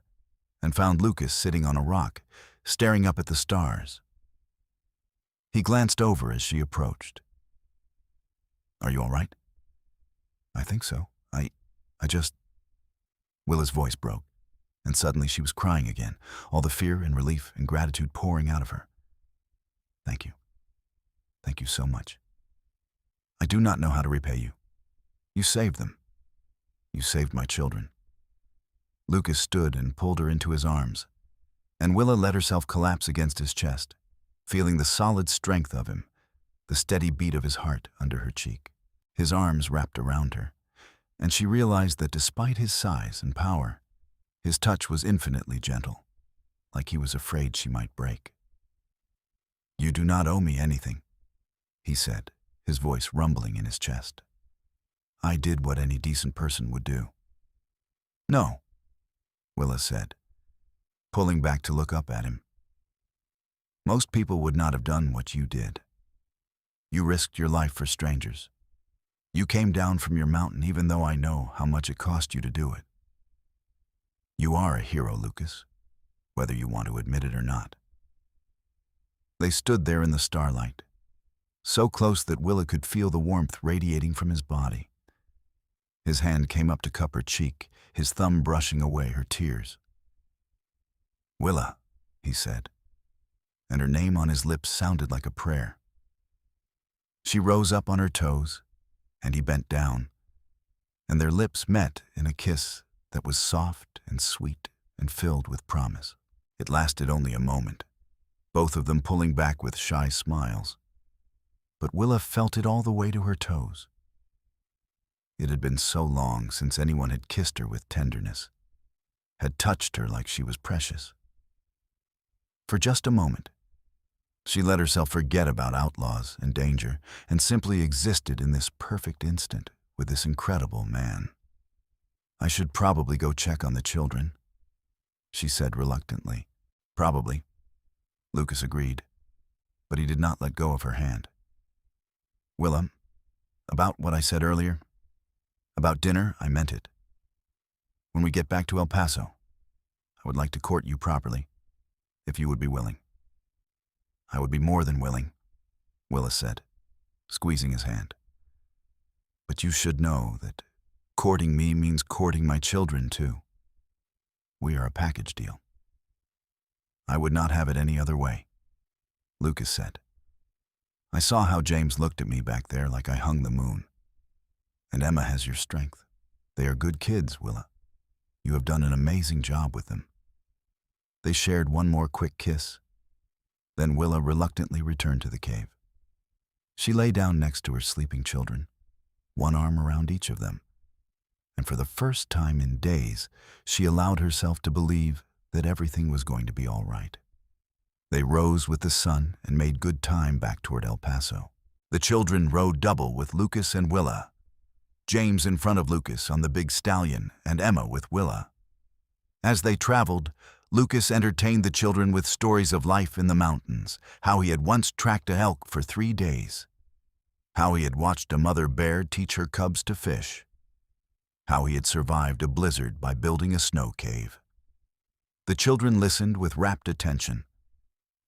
and found Lucas sitting on a rock, staring up at the stars. He glanced over as she approached. "Are you all right?" "I think so. I just..." Willa's voice broke, and suddenly she was crying again, all the fear and relief and gratitude pouring out of her. "Thank you. Thank you so much. I do not know how to repay you. You saved them. You saved my children." Lucas stood and pulled her into his arms, and Willa let herself collapse against his chest, feeling the solid strength of him, the steady beat of his heart under her cheek. His arms wrapped around her, and she realized that despite his size and power, his touch was infinitely gentle, like he was afraid she might break. "You do not owe me anything," he said, his voice rumbling in his chest. "I did what any decent person would do." "No," Willa said, pulling back to look up at him. "Most people would not have done what you did. You risked your life for strangers. You came down from your mountain even though I know how much it cost you to do it. You are a hero, Lucas, whether you want to admit it or not." They stood there in the starlight, so close that Willa could feel the warmth radiating from his body. His hand came up to cup her cheek, his thumb brushing away her tears. "Willa," he said, and her name on his lips sounded like a prayer. She rose up on her toes, and he bent down, and their lips met in a kiss that was soft and sweet and filled with promise. It lasted only a moment, both of them pulling back with shy smiles, but Willa felt it all the way to her toes. It had been so long since anyone had kissed her with tenderness, had touched her like she was precious. For just a moment, she let herself forget about outlaws and danger and simply existed in this perfect instant with this incredible man. "I should probably go check on the children," she said reluctantly. "Probably," Lucas agreed, but he did not let go of her hand. "Willa, about what I said earlier, about dinner, I meant it. When we get back to El Paso, I would like to court you properly, if you would be willing." "I would be more than willing," Willa said, squeezing his hand. "But you should know that courting me means courting my children, too. We are a package deal." "I would not have it any other way," Lucas said. "I saw how James looked at me back there like I hung the moon. And Emma has your strength. They are good kids, Willa. You have done an amazing job with them." They shared one more quick kiss. Then Willa reluctantly returned to the cave. She lay down next to her sleeping children, one arm around each of them, and for the first time in days, she allowed herself to believe that everything was going to be all right. They rose with the sun and made good time back toward El Paso. The children rode double with Lucas and Willa, James in front of Lucas on the big stallion and Emma with Willa. As they traveled, Lucas entertained the children with stories of life in the mountains, how he had once tracked a elk for 3 days, how he had watched a mother bear teach her cubs to fish, how he had survived a blizzard by building a snow cave. The children listened with rapt attention,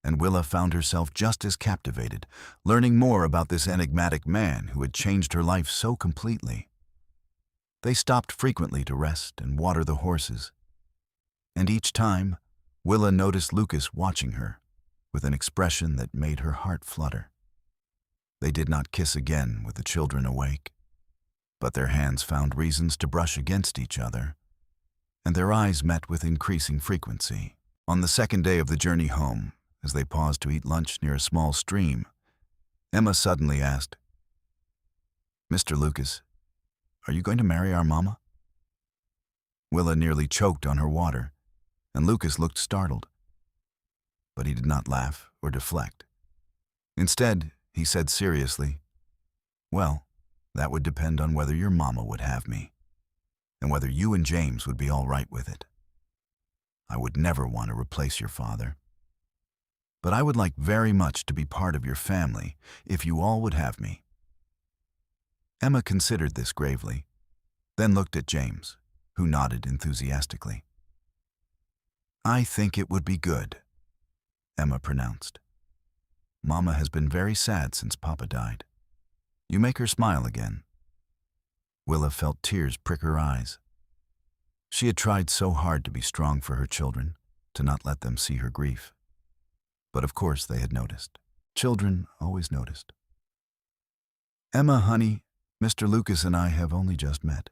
and Willa found herself just as captivated, learning more about this enigmatic man who had changed her life so completely. They stopped frequently to rest and water the horses, and each time, Willa noticed Lucas watching her with an expression that made her heart flutter. They did not kiss again with the children awake, but their hands found reasons to brush against each other, and their eyes met with increasing frequency. On the second day of the journey home, as they paused to eat lunch near a small stream, Emma suddenly asked, "Mr. Lucas, are you going to marry our mama?" Willa nearly choked on her water, and Lucas looked startled. But he did not laugh or deflect. Instead, he said seriously, "Well, that would depend on whether your mama would have me, and whether you and James would be all right with it. I would never want to replace your father." but I would like very much to be part of your family if you all would have me." Emma considered this gravely, then looked at James, who nodded enthusiastically. "I think it would be good," Emma pronounced. "Mama has been very sad since Papa died. You make her smile again." Willa felt tears prick her eyes. She had tried so hard to be strong for her children, to not let them see her grief. But of course they had noticed. Children always noticed. "Emma, honey, Mr. Lucas and I have only just met.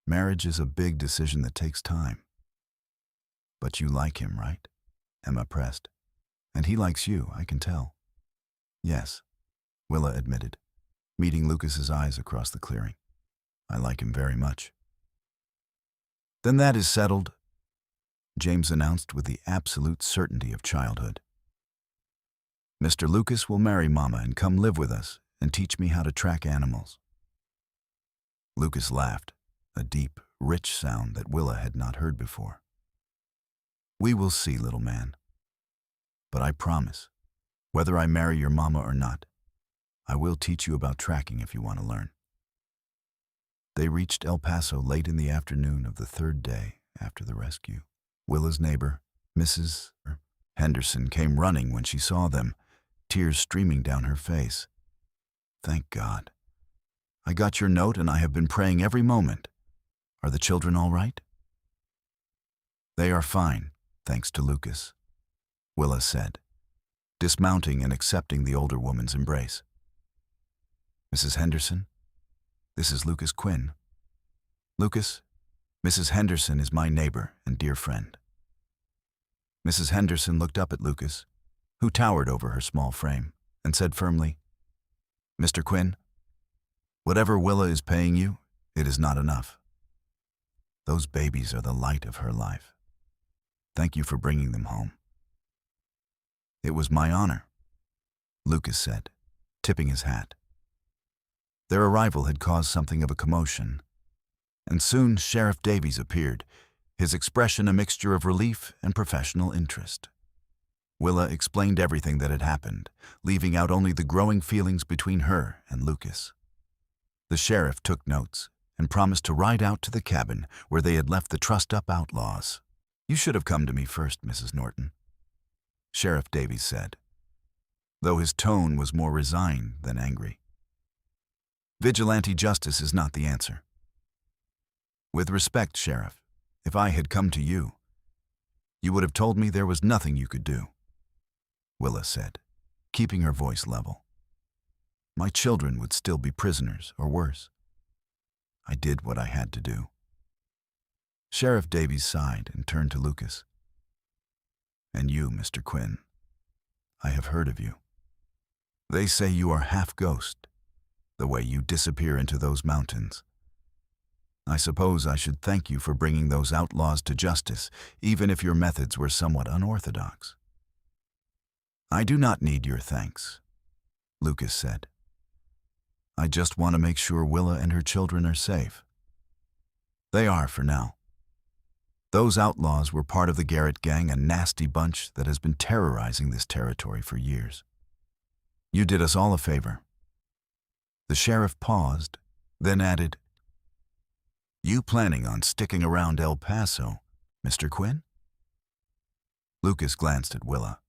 Marriage is a big decision that takes time." "But you like him, right?" Emma pressed. "And he likes you, I can tell." "Yes," Willa admitted, meeting Lucas's eyes across the clearing. "I like him very much." "Then that is settled," James announced with the absolute certainty of childhood. "Mr. Lucas will marry Mama and come live with us and teach me how to track animals." Lucas laughed, a deep, rich sound that Willa had not heard before. "We will see, little man. But I promise, whether I marry your mama or not, I will teach you about tracking if you want to learn." They reached El Paso late in the afternoon of the third day after the rescue. Willa's neighbor, Mrs. Henderson, came running when she saw them, tears streaming down her face. "Thank God. I got your note and I have been praying every moment. Are the children all right?" "They are fine, thanks to Lucas," Willa said, dismounting and accepting the older woman's embrace. "Mrs. Henderson, this is Lucas Quinn. Lucas, Mrs. Henderson is my neighbor and dear friend." Mrs. Henderson looked up at Lucas, who towered over her small frame, and said firmly, "Mr. Quinn, whatever Willa is paying you, it is not enough. Those babies are the light of her life. Thank you for bringing them home." "It was my honor," Lucas said, tipping his hat. Their arrival had caused something of a commotion, and soon Sheriff Davies appeared, his expression a mixture of relief and professional interest. Willa explained everything that had happened, leaving out only the growing feelings between her and Lucas. The sheriff took notes and promised to ride out to the cabin where they had left the trussed-up outlaws. "You should have come to me first, Mrs. Norton," Sheriff Davies said, though his tone was more resigned than angry. "Vigilante justice is not the answer. With respect, Sheriff, if I had come to you, you would have told me there was nothing you could do," Willa said, keeping her voice level. "My children would still be prisoners, or worse. I did what I had to do." Sheriff Davies sighed and turned to Lucas. "And you, Mr. Quinn, I have heard of you. They say you are half ghost, the way you disappear into those mountains. I suppose I should thank you for bringing those outlaws to justice, even if your methods were somewhat unorthodox." "I do not need your thanks," Lucas said. "I just want to make sure Willa and her children are safe. They are for now. Those outlaws were part of the Garrett gang, a nasty bunch that has been terrorizing this territory for years. You did us all a favor." The sheriff paused, then added, "You planning on sticking around El Paso, Mr. Quinn?" Lucas glanced at Willa,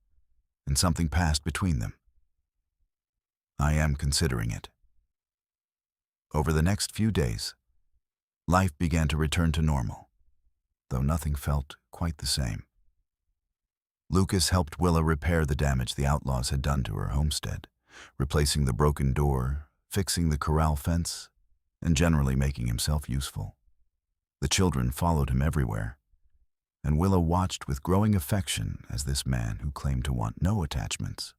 and something passed between them. "I am considering it." Over the next few days, life began to return to normal, though nothing felt quite the same. Lucas helped Willa repair the damage the outlaws had done to her homestead, replacing the broken door, fixing the corral fence, and generally making himself useful. The children followed him everywhere, and Willa watched with growing affection as this man, who claimed to want no attachments,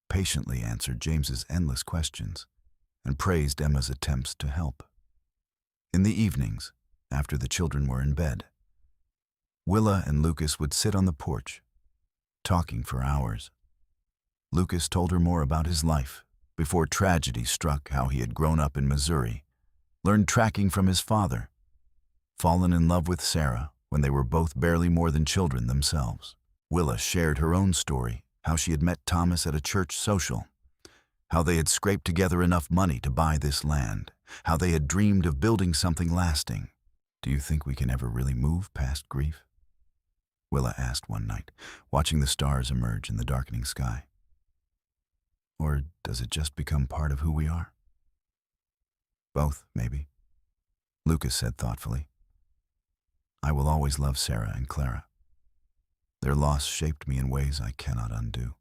patiently answered James's endless questions and praised Emma's attempts to help. In the evenings, after the children were in bed, Willa and Lucas would sit on the porch, talking for hours. Lucas told her more about his life before tragedy struck, how he had grown up in Missouri, learned tracking from his father, fallen in love with Sarah when they were both barely more than children themselves. Willa shared her own story how she had met Thomas at a church social, how they had scraped together enough money to buy this land, how they had dreamed of building something lasting. "Do you think we can ever really move past grief?" Willa asked one night, watching the stars emerge in the darkening sky. "Or does it just become part of who we are?" "Both, maybe," Lucas said thoughtfully. "I will always love Sarah and Clara. Their loss shaped me in ways I cannot undo.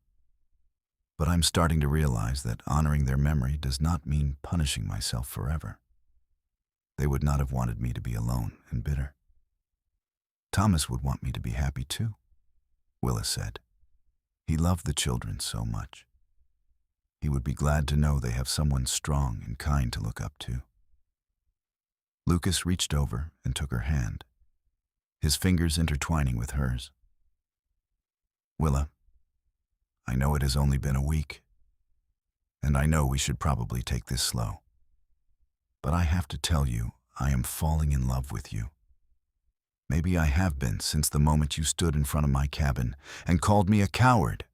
But I'm starting to realize that honoring their memory does not mean punishing myself forever. They would not have wanted me to be alone and bitter. Thomas would want me to be happy too," Willa said. "He loved the children so much. He would be glad to know they have someone strong and kind to look up to." Lucas reached over and took her hand, his fingers intertwining with hers. "Willa, I know it has only been a week, and I know we should probably take this slow. But I have to tell you, I am falling in love with you. Maybe I have been since the moment you stood in front of my cabin and called me a coward.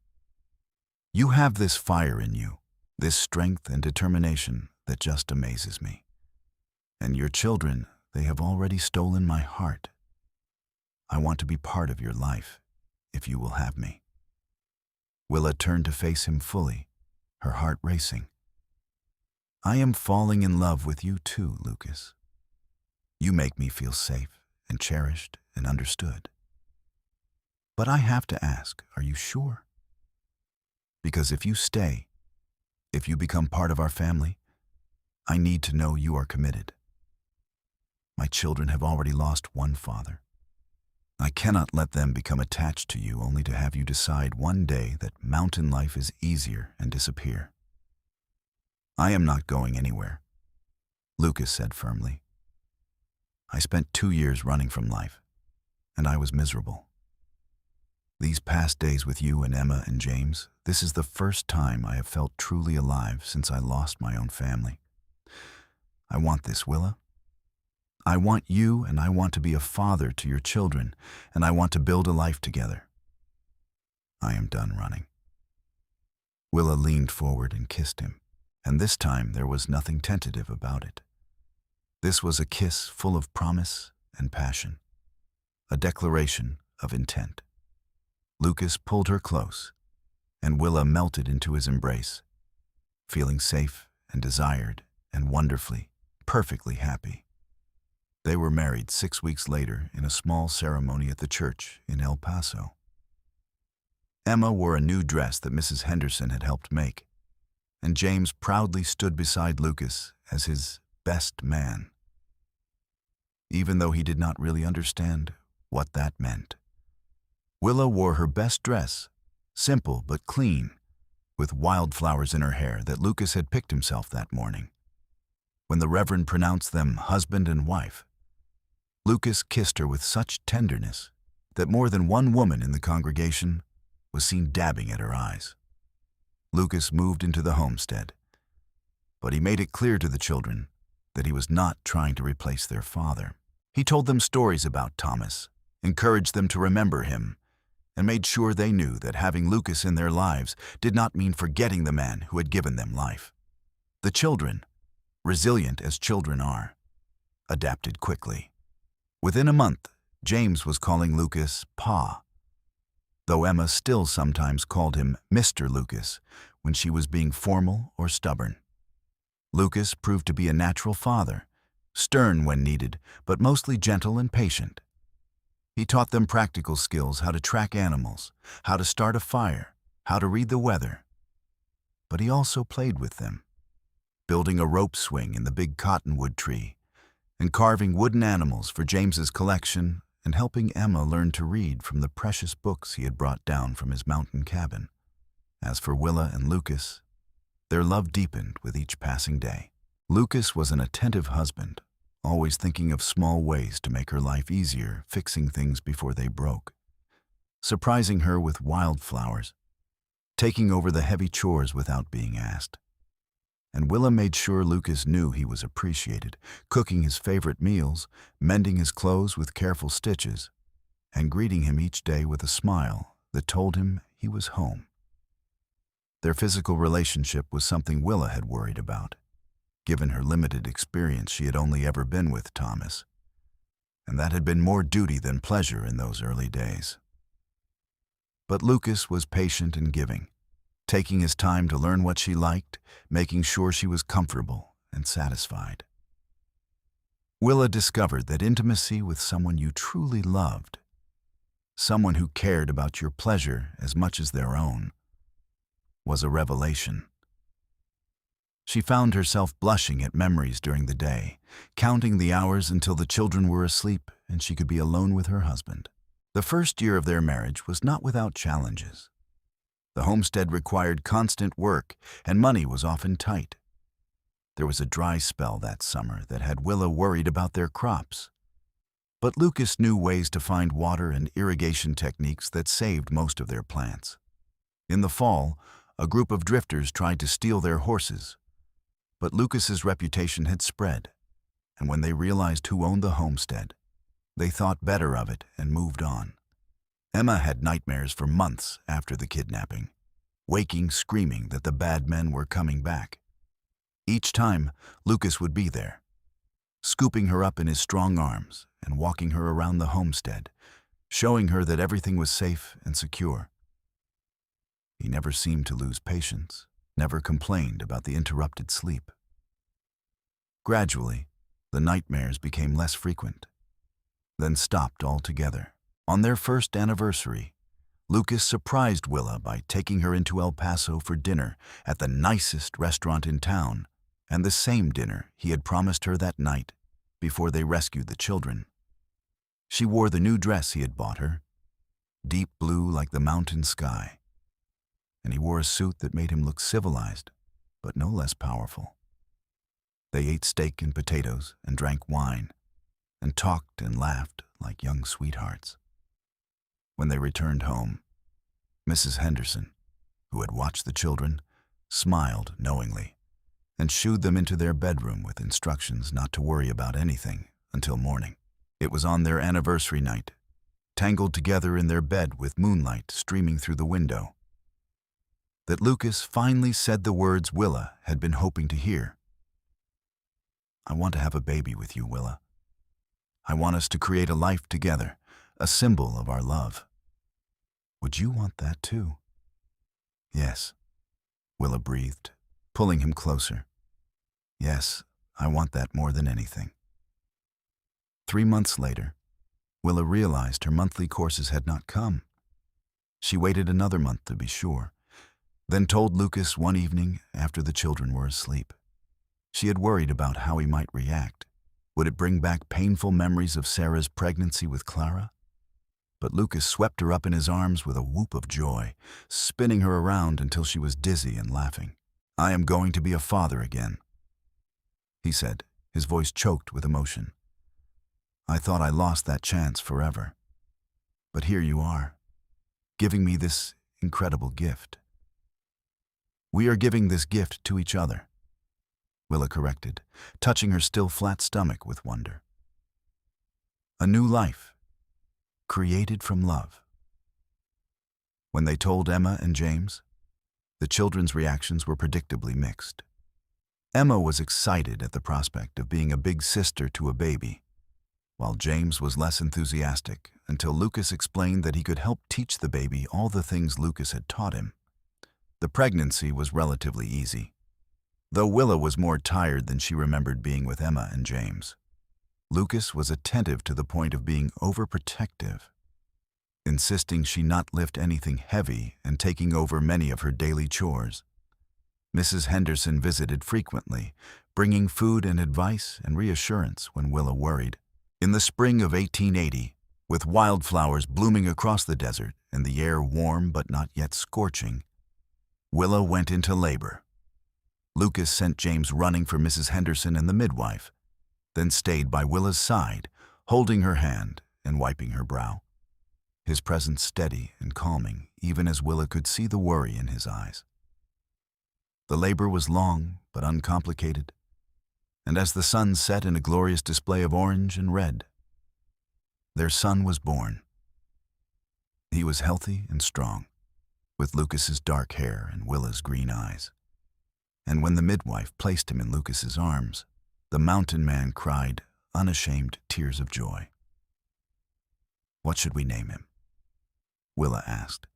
You have this fire in you, this strength and determination that just amazes me. And your children, they have already stolen my heart. I want to be part of your life, if you will have me." Willa turned to face him fully, her heart racing. "I am falling in love with you too, Lucas. You make me feel safe and cherished and understood. But I have to ask, are you sure? Because if you stay, if you become part of our family, I need to know you are committed. My children have already lost one father. I cannot let them become attached to you only to have you decide one day that mountain life is easier and disappear." "I am not going anywhere," Lucas said firmly. "I spent 2 years running from life, and I was miserable. These past days with you and Emma and James, this is the first time I have felt truly alive since I lost my own family. I want this, Willa. I want you, and I want to be a father to your children, and I want to build a life together. I am done running." Willa leaned forward and kissed him, and this time there was nothing tentative about it. This was a kiss full of promise and passion, a declaration of intent. Lucas pulled her close, and Willa melted into his embrace, feeling safe and desired and wonderfully, perfectly happy. They were married 6 weeks later in a small ceremony at the church in El Paso. Emma wore a new dress that Mrs. Henderson had helped make, and James proudly stood beside Lucas as his best man, even though he did not really understand what that meant. Willa wore her best dress, simple but clean, with wildflowers in her hair that Lucas had picked himself that morning. When the Reverend pronounced them husband and wife, Lucas kissed her with such tenderness that more than one woman in the congregation was seen dabbing at her eyes. Lucas moved into the homestead, but he made it clear to the children that he was not trying to replace their father. He told them stories about Thomas, encouraged them to remember him, and made sure they knew that having Lucas in their lives did not mean forgetting the man who had given them life. The children, resilient as children are, adapted quickly. Within a month, James was calling Lucas Pa, though Emma still sometimes called him Mr. Lucas when she was being formal or stubborn. Lucas proved to be a natural father, stern when needed, but mostly gentle and patient. He taught them practical skills: how to track animals, how to start a fire, how to read the weather. But he also played with them, building a rope swing in the big cottonwood tree, and carving wooden animals for James's collection, and helping Emma learn to read from the precious books he had brought down from his mountain cabin. As for Willa and Lucas, their love deepened with each passing day. Lucas was an attentive husband, always thinking of small ways to make her life easier, fixing things before they broke, surprising her with wildflowers, taking over the heavy chores without being asked. And Willa made sure Lucas knew he was appreciated, cooking his favorite meals, mending his clothes with careful stitches, and greeting him each day with a smile that told him he was home. Their physical relationship was something Willa had worried about. Given her limited experience, she had only ever been with Thomas, and that had been more duty than pleasure in those early days. But Lucas was patient and giving, taking his time to learn what she liked, making sure she was comfortable and satisfied. Willa discovered that intimacy with someone you truly loved, someone who cared about your pleasure as much as their own, was a revelation. She found herself blushing at memories during the day, counting the hours until the children were asleep and she could be alone with her husband. The first year of their marriage was not without challenges. The homestead required constant work, and money was often tight. There was a dry spell that summer that had Willa worried about their crops. But Lucas knew ways to find water and irrigation techniques that saved most of their plants. In the fall, a group of drifters tried to steal their horses, but Lucas's reputation had spread, and when they realized who owned the homestead, they thought better of it and moved on. Emma had nightmares for months after the kidnapping, waking screaming that the bad men were coming back. Each time, Lucas would be there, scooping her up in his strong arms and walking her around the homestead, showing her that everything was safe and secure. He never seemed to lose patience, never complained about the interrupted sleep. Gradually, the nightmares became less frequent, then stopped altogether. On their first anniversary, Lucas surprised Willa by taking her into El Paso for dinner at the nicest restaurant in town, and the same dinner he had promised her that night before they rescued the children. She wore the new dress he had bought her, deep blue like the mountain sky, and he wore a suit that made him look civilized, but no less powerful. They ate steak and potatoes and drank wine, and talked and laughed like young sweethearts. When they returned home, Mrs. Henderson, who had watched the children, smiled knowingly and shooed them into their bedroom with instructions not to worry about anything until morning. It was on their anniversary night, tangled together in their bed with moonlight streaming through the window, that Lucas finally said the words Willa had been hoping to hear. "I want to have a baby with you, Willa. I want us to create a life together, a symbol of our love. Would you want that too?" "Yes," Willa breathed, pulling him closer. "Yes, I want that more than anything." 3 months later, Willa realized her monthly courses had not come. She waited another month to be sure, then told Lucas one evening after the children were asleep. She had worried about how he might react. Would it bring back painful memories of Sarah's pregnancy with Clara? But Lucas swept her up in his arms with a whoop of joy, spinning her around until she was dizzy and laughing. "I am going to be a father again," he said, his voice choked with emotion. "I thought I lost that chance forever. But here you are, giving me this incredible gift." "We are giving this gift to each other," Willa corrected, touching her still flat stomach with wonder. "A new life, created from love." When they told Emma and James, the children's reactions were predictably mixed. Emma was excited at the prospect of being a big sister to a baby, while James was less enthusiastic until Lucas explained that he could help teach the baby all the things Lucas had taught him. The pregnancy was relatively easy, though Willa was more tired than she remembered being with Emma and James. Lucas was attentive to the point of being overprotective, insisting she not lift anything heavy and taking over many of her daily chores. Mrs. Henderson visited frequently, bringing food and advice and reassurance when Willa worried. In the spring of 1880, with wildflowers blooming across the desert and the air warm but not yet scorching, Willa went into labor. Lucas sent James running for Mrs. Henderson and the midwife, then stayed by Willa's side, holding her hand and wiping her brow, his presence steady and calming even as Willa could see the worry in his eyes. The labor was long but uncomplicated, and as the sun set in a glorious display of orange and red, their son was born. He was healthy and strong, with Lucas's dark hair and Willa's green eyes. And when the midwife placed him in Lucas's arms, the mountain man cried unashamed tears of joy. "What should we name him?" Willa asked,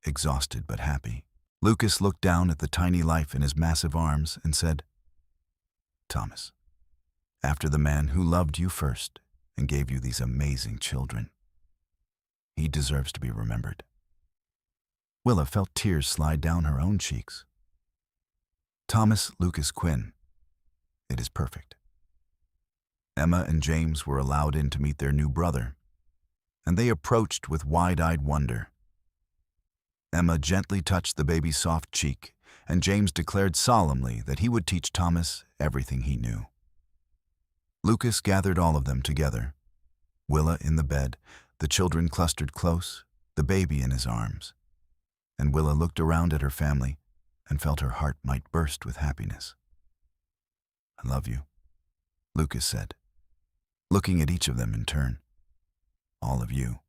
exhausted but happy. Lucas looked down at the tiny life in his massive arms and said, "Thomas, after the man who loved you first and gave you these amazing children. He deserves to be remembered." Willa felt tears slide down her own cheeks. Thomas Lucas Quinn. It is perfect. Emma and James were allowed in to meet their new brother, and they approached with wide-eyed wonder. Emma gently touched the baby's soft cheek, and James declared solemnly that he would teach Thomas everything he knew. Lucas gathered all of them together, Willa in the bed, the children clustered close, the baby in his arms. And Willa looked around at her family and felt her heart might burst with happiness. "I love you," Lucas said, looking at each of them in turn. "All of you.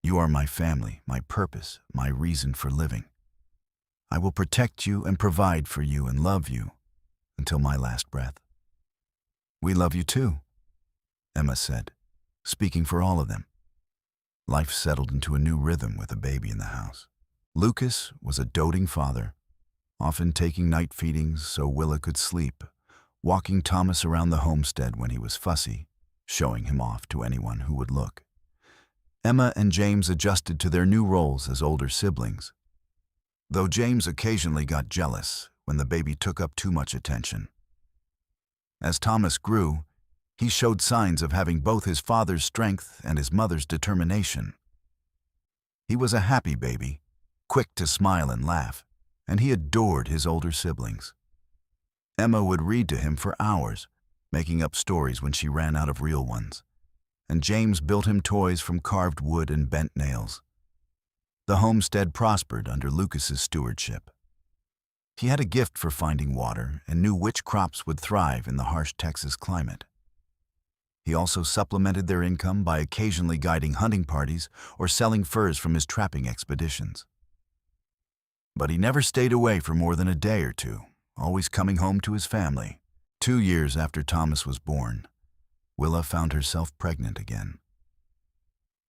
You are my family, my purpose, my reason for living. I will protect you and provide for you and love you until my last breath." "We love you too," Emma said, speaking for all of them. Life settled into a new rhythm with a baby in the house. Lucas was a doting father, often taking night feedings so Willa could sleep, walking Thomas around the homestead when he was fussy, showing him off to anyone who would look. Emma and James adjusted to their new roles as older siblings, though James occasionally got jealous when the baby took up too much attention. As Thomas grew, he showed signs of having both his father's strength and his mother's determination. He was a happy baby, quick to smile and laugh, and he adored his older siblings. Emma would read to him for hours, making up stories when she ran out of real ones, and James built him toys from carved wood and bent nails. The homestead prospered under Lucas's stewardship. He had a gift for finding water and knew which crops would thrive in the harsh Texas climate. He also supplemented their income by occasionally guiding hunting parties or selling furs from his trapping expeditions. But he never stayed away for more than a day or two, always coming home to his family. 2 years after Thomas was born, Willa found herself pregnant again.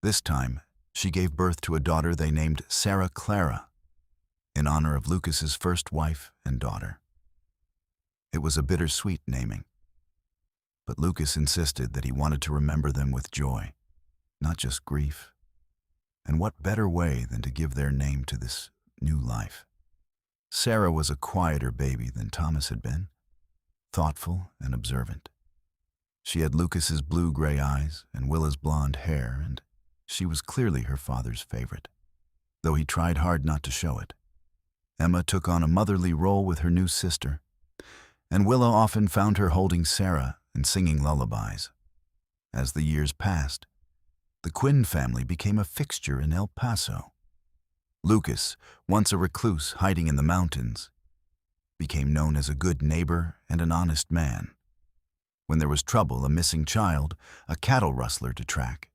This time, she gave birth to a daughter they named Sarah Clara, in honor of Lucas's first wife and daughter. It was a bittersweet naming, but Lucas insisted that he wanted to remember them with joy, not just grief. And what better way than to give their name to this new life? Sarah was a quieter baby than Thomas had been, thoughtful and observant. She had Lucas's blue-gray eyes and Willa's blonde hair, and she was clearly her father's favorite, though he tried hard not to show it. Emma took on a motherly role with her new sister, and Willa often found her holding Sarah and singing lullabies. As the years passed, the Quinn family became a fixture in El Paso. Lucas, once a recluse hiding in the mountains, became known as a good neighbor and an honest man. When there was trouble, a missing child, a cattle rustler to track,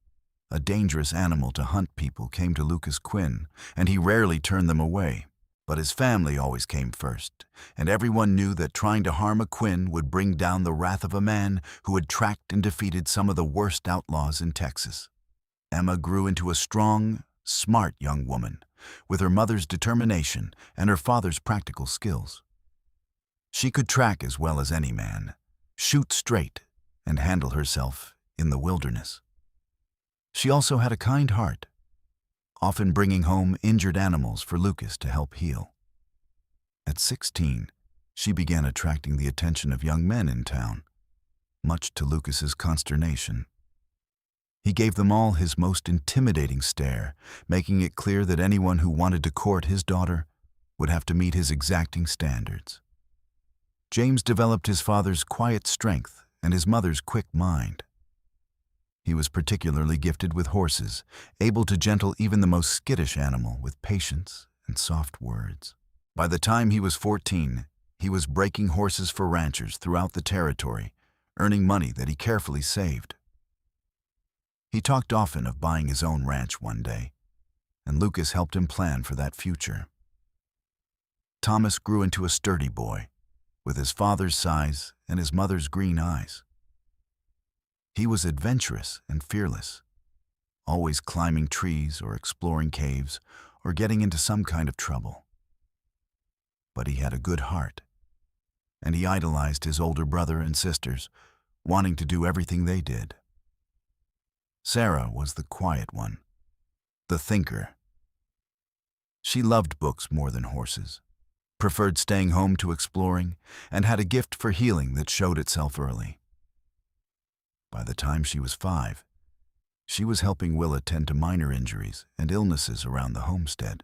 a dangerous animal to hunt, people came to Lucas Quinn, and he rarely turned them away. But his family always came first, and everyone knew that trying to harm a Quinn would bring down the wrath of a man who had tracked and defeated some of the worst outlaws in Texas. Emma grew into a strong, smart young woman, with her mother's determination and her father's practical skills. She could track as well as any man, shoot straight, and handle herself in the wilderness. She also had a kind heart, often bringing home injured animals for Lucas to help heal. At 16, she began attracting the attention of young men in town, much to Lucas's consternation. He gave them all his most intimidating stare, making it clear that anyone who wanted to court his daughter would have to meet his exacting standards. James developed his father's quiet strength and his mother's quick mind. He was particularly gifted with horses, able to gentle even the most skittish animal with patience and soft words. By the time he was 14, he was breaking horses for ranchers throughout the territory, earning money that he carefully saved. He talked often of buying his own ranch one day, and Lucas helped him plan for that future. Thomas grew into a sturdy boy, with his father's size and his mother's green eyes. He was adventurous and fearless, always climbing trees or exploring caves or getting into some kind of trouble. But he had a good heart, and he idolized his older brother and sisters, wanting to do everything they did. Sarah was the quiet one, the thinker. She loved books more than horses, preferred staying home to exploring, and had a gift for healing that showed itself early. By the time she was 5, she was helping Willa tend to minor injuries and illnesses around the homestead,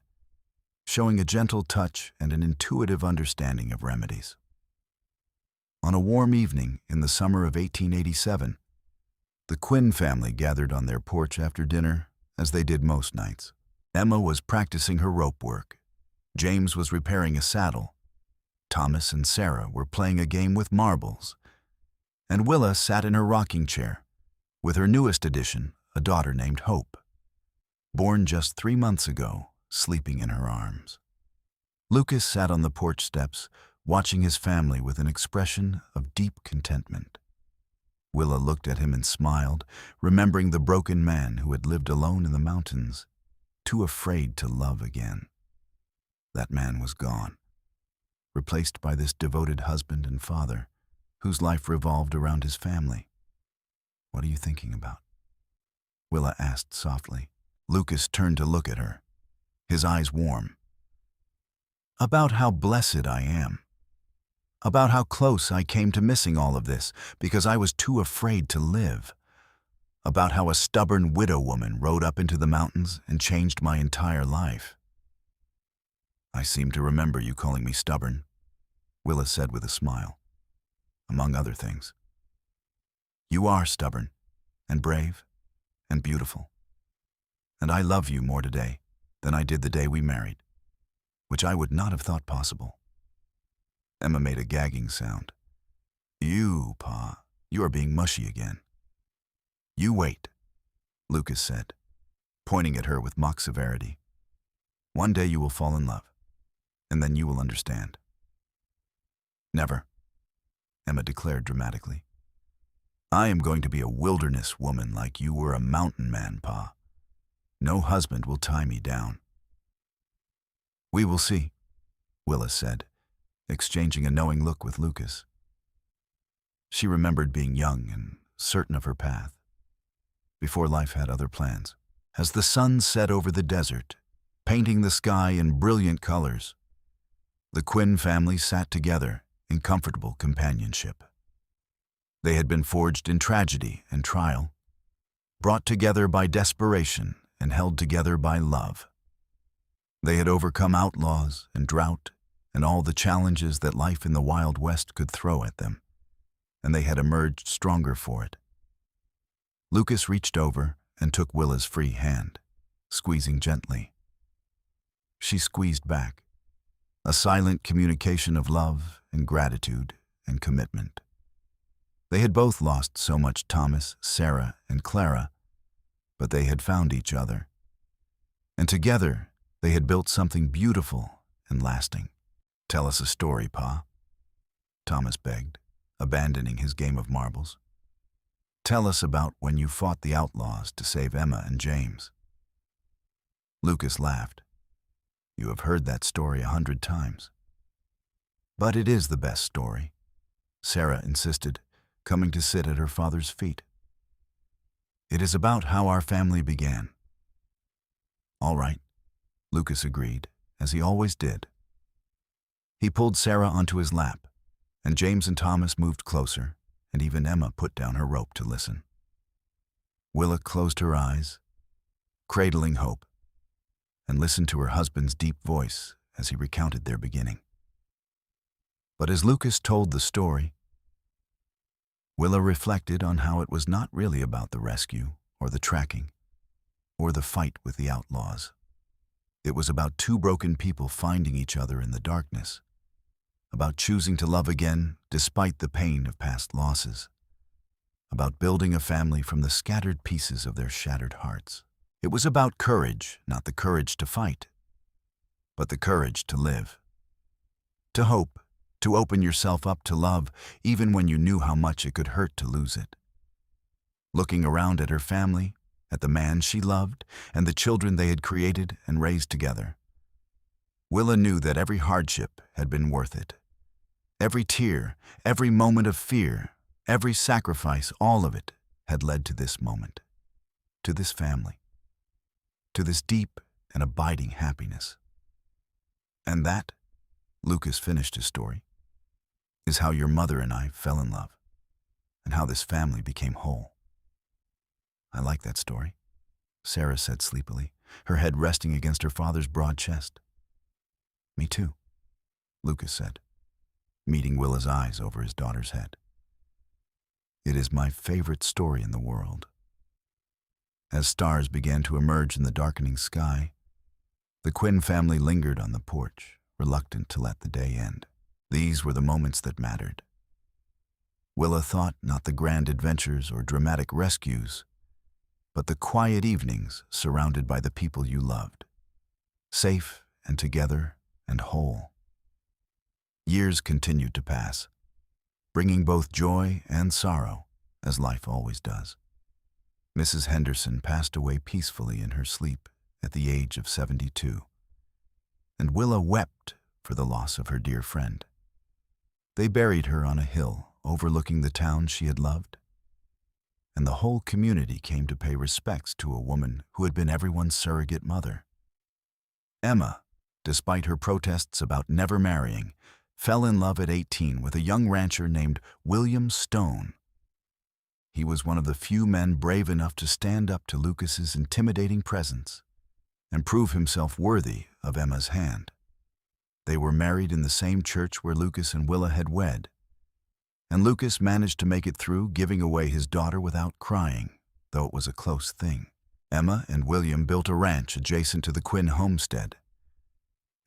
showing a gentle touch and an intuitive understanding of remedies. On a warm evening in the summer of 1887, the Quinn family gathered on their porch after dinner, as they did most nights. Emma was practicing her rope work. James was repairing a saddle. Thomas and Sarah were playing a game with marbles. And Willa sat in her rocking chair, with her newest addition, a daughter named Hope, born just 3 months ago, sleeping in her arms. Lucas sat on the porch steps, watching his family with an expression of deep contentment. Willa looked at him and smiled, remembering the broken man who had lived alone in the mountains, too afraid to love again. That man was gone, replaced by this devoted husband and father, whose life revolved around his family. "What are you thinking about?" Willa asked softly. Lucas turned to look at her, his eyes warm. "About how blessed I am. About how close I came to missing all of this because I was too afraid to live. About how a stubborn widow woman rode up into the mountains and changed my entire life." "I seem to remember you calling me stubborn," Willa said with a smile. "Among other things. You are stubborn, and brave, and beautiful. And I love you more today than I did the day we married, which I would not have thought possible." Emma made a gagging sound. "You, Pa, you are being mushy again." "You wait," Lucas said, pointing at her with mock severity. "One day you will fall in love, and then you will understand." "Never," Emma declared dramatically. "I am going to be a wilderness woman like you were a mountain man, Pa. No husband will tie me down." "We will see," Willa said, exchanging a knowing look with Lucas. She remembered being young and certain of her path, before life had other plans. As the sun set over the desert, painting the sky in brilliant colors, the Quinn family sat together in comfortable companionship. They had been forged in tragedy and trial, brought together by desperation and held together by love. They had overcome outlaws and drought and all the challenges that life in the Wild West could throw at them, and they had emerged stronger for it. Lucas reached over and took Willa's free hand, squeezing gently. She squeezed back, a silent communication of love and gratitude and commitment. They had both lost so much Thomas, Sarah, and Clara, but they had found each other. And together, they had built something beautiful and lasting. "Tell us a story, Pa," Thomas begged, abandoning his game of marbles. "Tell us about when you fought the outlaws to save Emma and James." Lucas laughed. "You have heard that story 100 times. But it is the best story," Sarah insisted, coming to sit at her father's feet. "It is about how our family began." "All right," Lucas agreed, as he always did. He pulled Sarah onto his lap, and James and Thomas moved closer, and even Emma put down her rope to listen. Willa closed her eyes, cradling hope, and listened to her husband's deep voice as he recounted their beginning. But as Lucas told the story, Willa reflected on how it was not really about the rescue or the tracking or the fight with the outlaws. It was about two broken people finding each other in the darkness, about choosing to love again despite the pain of past losses, about building a family from the scattered pieces of their shattered hearts. It was about courage, not the courage to fight, but the courage to live, to hope, to open yourself up to love, even when you knew how much it could hurt to lose it. Looking around at her family, at the man she loved, and the children they had created and raised together, Willa knew that every hardship had been worth it. Every tear, every moment of fear, every sacrifice, all of it had led to this moment, to this family, to this deep and abiding happiness. And that, Lucas finished his story, is how your mother and I fell in love, and how this family became whole. I like that story, Sarah said sleepily, her head resting against her father's broad chest. Me too, Lucas said, meeting Willa's eyes over his daughter's head. It is my favorite story in the world. As stars began to emerge in the darkening sky, the Quinn family lingered on the porch, reluctant to let the day end. These were the moments that mattered. Willa thought not the grand adventures or dramatic rescues, but the quiet evenings surrounded by the people you loved, safe and together and whole. Years continued to pass, bringing both joy and sorrow, as life always does. Mrs. Henderson passed away peacefully in her sleep at the age of 72, and Willa wept for the loss of her dear friend. They buried her on a hill overlooking the town she had loved, and the whole community came to pay respects to a woman who had been everyone's surrogate mother. Emma, despite her protests about never marrying, fell in love at 18 with a young rancher named William Stone. He was one of the few men brave enough to stand up to Lucas's intimidating presence and prove himself worthy of Emma's hand. They were married in the same church where Lucas and Willa had wed, and Lucas managed to make it through giving away his daughter without crying, though it was a close thing. Emma and William built a ranch adjacent to the Quinn homestead,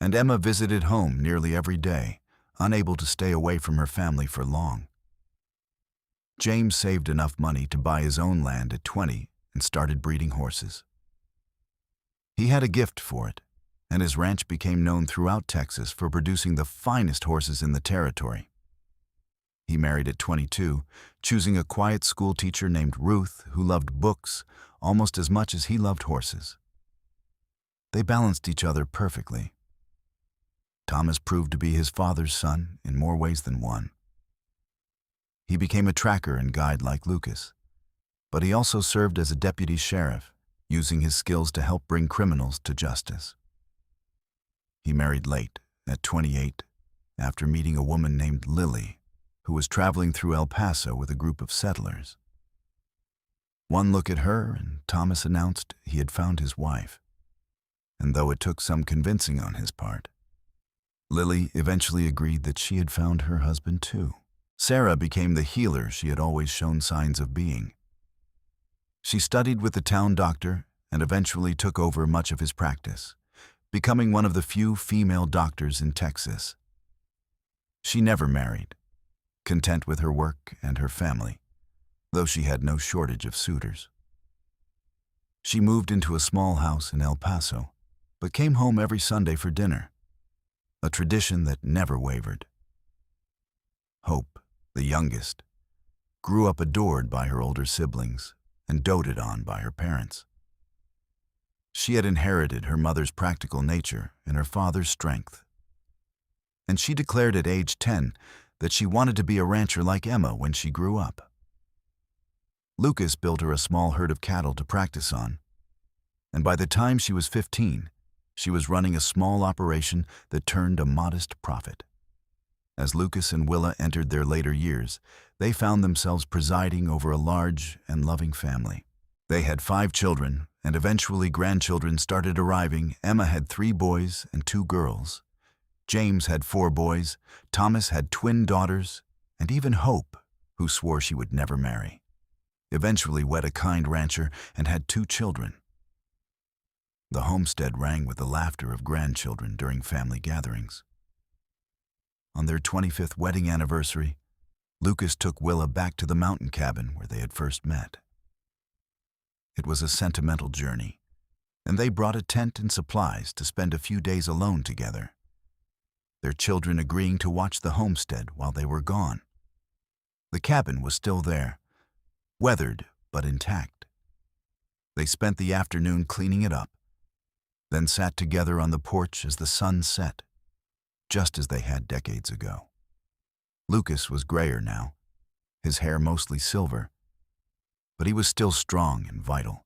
and Emma visited home nearly every day, unable to stay away from her family for long. James saved enough money to buy his own land at 20 and started breeding horses. He had a gift for it, and his ranch became known throughout Texas for producing the finest horses in the territory. He married at 22, choosing a quiet school teacher named Ruth who loved books almost as much as he loved horses. They balanced each other perfectly. Thomas proved to be his father's son in more ways than one. He became a tracker and guide like Lucas, but he also served as a deputy sheriff, using his skills to help bring criminals to justice. He married late, at 28, after meeting a woman named Lily, who was traveling through El Paso with a group of settlers. One look at her, and Thomas announced he had found his wife. And though it took some convincing on his part, Lily eventually agreed that she had found her husband too. Sarah became the healer she had always shown signs of being. She studied with the town doctor and eventually took over much of his practice, becoming one of the few female doctors in Texas. She never married, content with her work and her family, though she had no shortage of suitors. She moved into a small house in El Paso, but came home every Sunday for dinner, a tradition that never wavered. Hope, the youngest, grew up adored by her older siblings and doted on by her parents. She had inherited her mother's practical nature and her father's strength, and she declared at age 10 that she wanted to be a rancher like Emma when she grew up. Lucas built her a small herd of cattle to practice on, and by the time she was 15, she was running a small operation that turned a modest profit. As Lucas and Willa entered their later years, they found themselves presiding over a large and loving family. They had 5 children, and eventually grandchildren started arriving. Emma had 3 boys and 2 girls. James had 4 boys, Thomas had twin daughters, and even Hope, who swore she would never marry, eventually wed a kind rancher and had 2 children. The homestead rang with the laughter of grandchildren during family gatherings. On their 25th wedding anniversary, Lucas took Willa back to the mountain cabin where they had first met. It was a sentimental journey, and they brought a tent and supplies to spend a few days alone together, their children agreeing to watch the homestead while they were gone. The cabin was still there, weathered but intact. They spent the afternoon cleaning it up, then sat together on the porch as the sun set, just as they had decades ago. Lucas was grayer now, his hair mostly silver, but he was still strong and vital,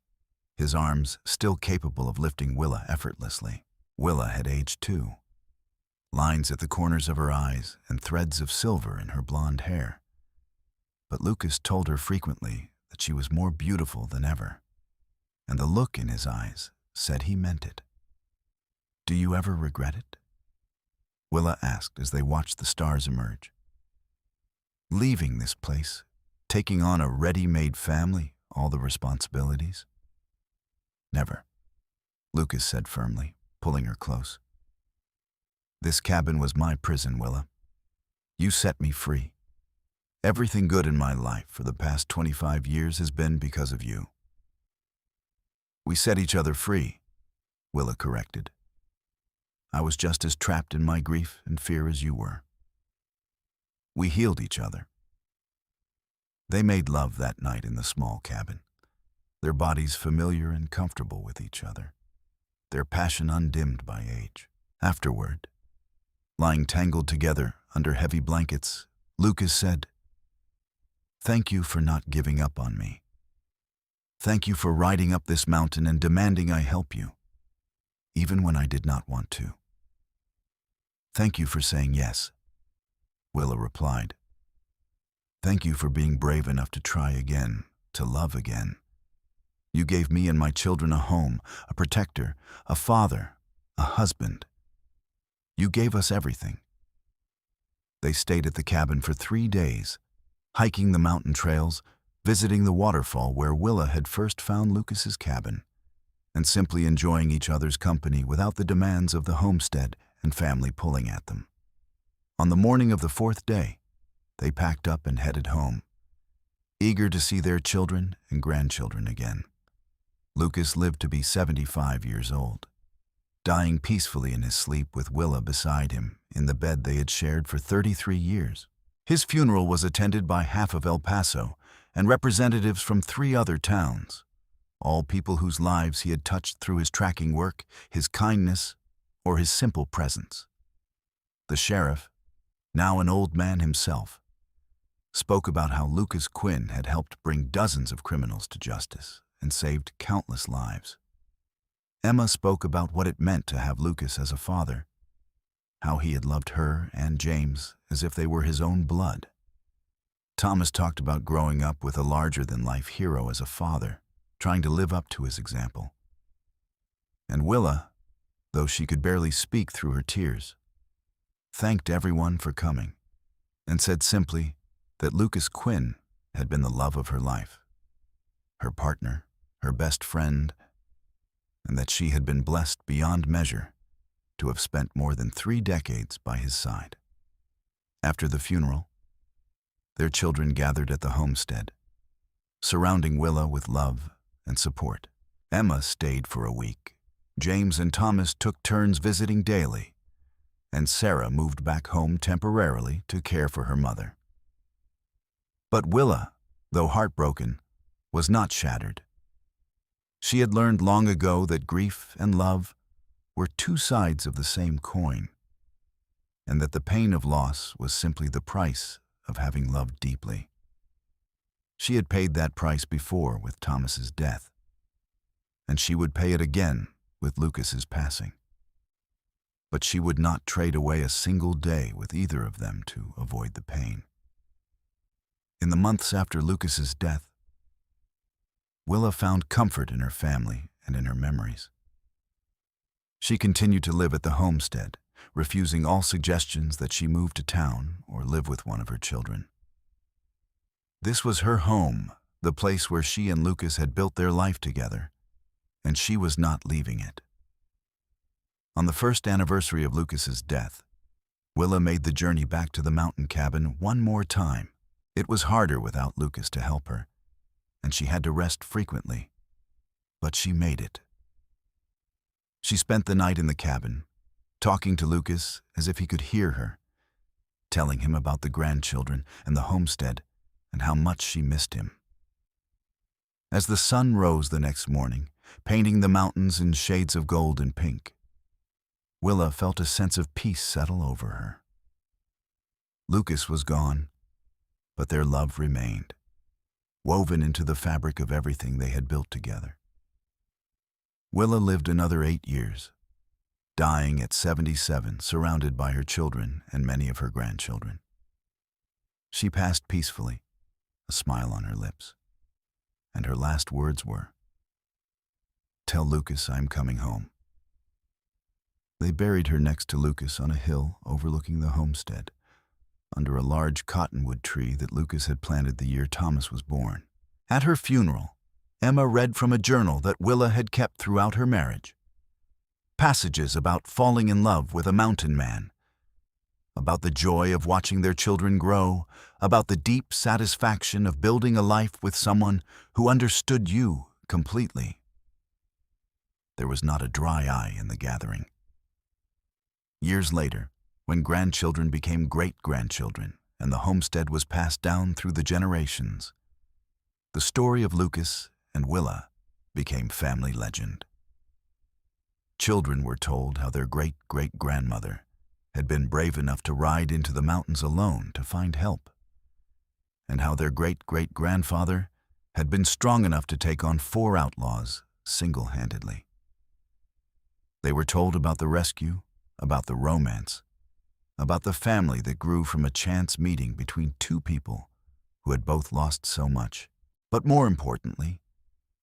his arms still capable of lifting Willa effortlessly. Willa had aged too, lines at the corners of her eyes and threads of silver in her blonde hair. But Lucas told her frequently that she was more beautiful than ever, and the look in his eyes said he meant it. "Do you ever regret it?" Willa asked as they watched the stars emerge. "Leaving this place, taking on a ready-made family, all the responsibilities?" "Never," Lucas said firmly, pulling her close. "This cabin was my prison, Willa. You set me free. Everything good in my life for the past 25 years has been because of you." "We set each other free," Willa corrected. "I was just as trapped in my grief and fear as you were. We healed each other." They made love that night in the small cabin, their bodies familiar and comfortable with each other, their passion undimmed by age. Afterward, lying tangled together under heavy blankets, Lucas said, "Thank you for not giving up on me. Thank you for riding up this mountain and demanding I help you, even when I did not want to." "Thank you for saying yes," Willa replied. "Thank you for being brave enough to try again, to love again. You gave me and my children a home, a protector, a father, a husband. You gave us everything." They stayed at the cabin for 3 days, hiking the mountain trails, visiting the waterfall where Willa had first found Lucas's cabin, and simply enjoying each other's company without the demands of the homestead and family pulling at them. On the morning of the 4th day, they packed up and headed home, eager to see their children and grandchildren again. Lucas lived to be 75 years old, dying peacefully in his sleep with Willa beside him in the bed they had shared for 33 years. His funeral was attended by half of El Paso and representatives from 3 other towns, all people whose lives he had touched through his tracking work, his kindness, or his simple presence. The sheriff, now an old man himself, spoke about how Lucas Quinn had helped bring dozens of criminals to justice and saved countless lives. Emma spoke about what it meant to have Lucas as a father, how he had loved her and James as if they were his own blood. Thomas talked about growing up with a larger-than-life hero as a father, trying to live up to his example. And Willa, though she could barely speak through her tears, thanked everyone for coming and said simply that Lucas Quinn had been the love of her life, her partner, her best friend, and that she had been blessed beyond measure to have spent more than 3 decades by his side. After the funeral, their children gathered at the homestead, surrounding Willa with love and support. Emma stayed for a week. James and Thomas took turns visiting daily, and Sarah moved back home temporarily to care for her mother. But Willa, though heartbroken, was not shattered. She had learned long ago that grief and love were 2 sides of the same coin, and that the pain of loss was simply the price of having loved deeply. She had paid that price before with Thomas's death, and she would pay it again with Lucas's passing. But she would not trade away a single day with either of them to avoid the pain. In the months after Lucas's death, Willa found comfort in her family and in her memories. She continued to live at the homestead, refusing all suggestions that she move to town or live with one of her children. This was her home, the place where she and Lucas had built their life together, and she was not leaving it. On the 1st anniversary of Lucas's death, Willa made the journey back to the mountain cabin one more time. It was harder without Lucas to help her, and she had to rest frequently, but she made it. She spent the night in the cabin, talking to Lucas as if he could hear her, telling him about the grandchildren and the homestead and how much she missed him. As the sun rose the next morning, painting the mountains in shades of gold and pink, Willa felt a sense of peace settle over her. Lucas was gone, but their love remained, woven into the fabric of everything they had built together. Willa lived another 8 years, dying at 77, surrounded by her children and many of her grandchildren. She passed peacefully, a smile on her lips, and her last words were, "Tell Lucas I'm coming home." They buried her next to Lucas on a hill overlooking the homestead, under a large cottonwood tree that Lucas had planted the year Thomas was born. At her funeral, Emma read from a journal that Willa had kept throughout her marriage. Passages about falling in love with a mountain man, about the joy of watching their children grow, about the deep satisfaction of building a life with someone who understood you completely. There was not a dry eye in the gathering. Years later, when grandchildren became great-grandchildren and the homestead was passed down through the generations, the story of Lucas and Willa became family legend. Children were told how their great-great-grandmother had been brave enough to ride into the mountains alone to find help, and how their great-great-grandfather had been strong enough to take on 4 outlaws single-handedly. They were told about the rescue, about the romance, about the family that grew from a chance meeting between 2 people who had both lost so much. But more importantly,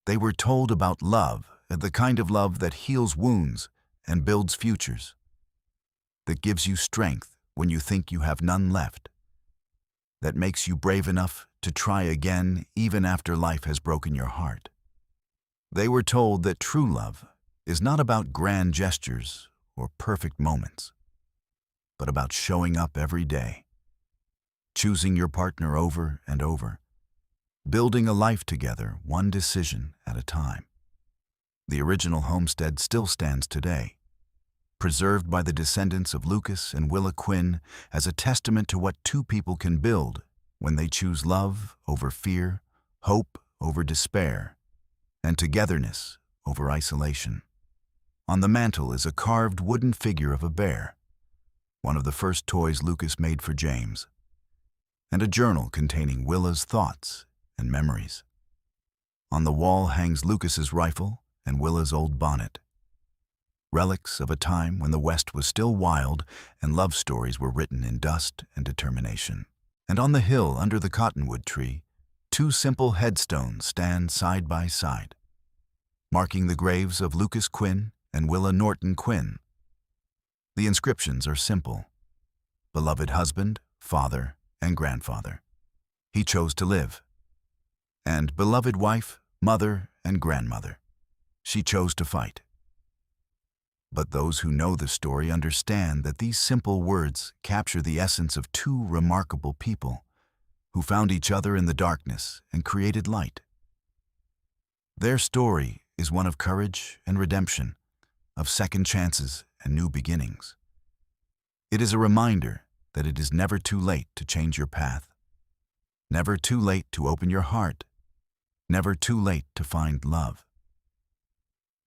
they were told about love, the kind of love that heals wounds and builds futures, that gives you strength when you think you have none left, that makes you brave enough to try again even after life has broken your heart. They were told that true love is not about grand gestures or perfect moments, but about showing up every day, choosing your partner over and over, building a life together one decision at a time. The original homestead still stands today, preserved by the descendants of Lucas and Willa Quinn as a testament to what 2 people can build when they choose love over fear, hope over despair, and togetherness over isolation. On the mantel is a carved wooden figure of a bear, one of the first toys Lucas made for James, and a journal containing Willa's thoughts and memories. On the wall hangs Lucas's rifle and Willa's old bonnet, relics of a time when the West was still wild and love stories were written in dust and determination. And on the hill under the cottonwood tree, 2 simple headstones stand side by side, marking the graves of Lucas Quinn and Willa Norton Quinn. The inscriptions are simple: beloved husband, father, and grandfather. He chose to live. And beloved wife, mother, and grandmother. She chose to fight. But those who know the story understand that these simple words capture the essence of 2 remarkable people who found each other in the darkness and created light. Their story is one of courage and redemption, of second chances and new beginnings. It is a reminder that it is never too late to change your path, never too late to open your heart, never too late to find love.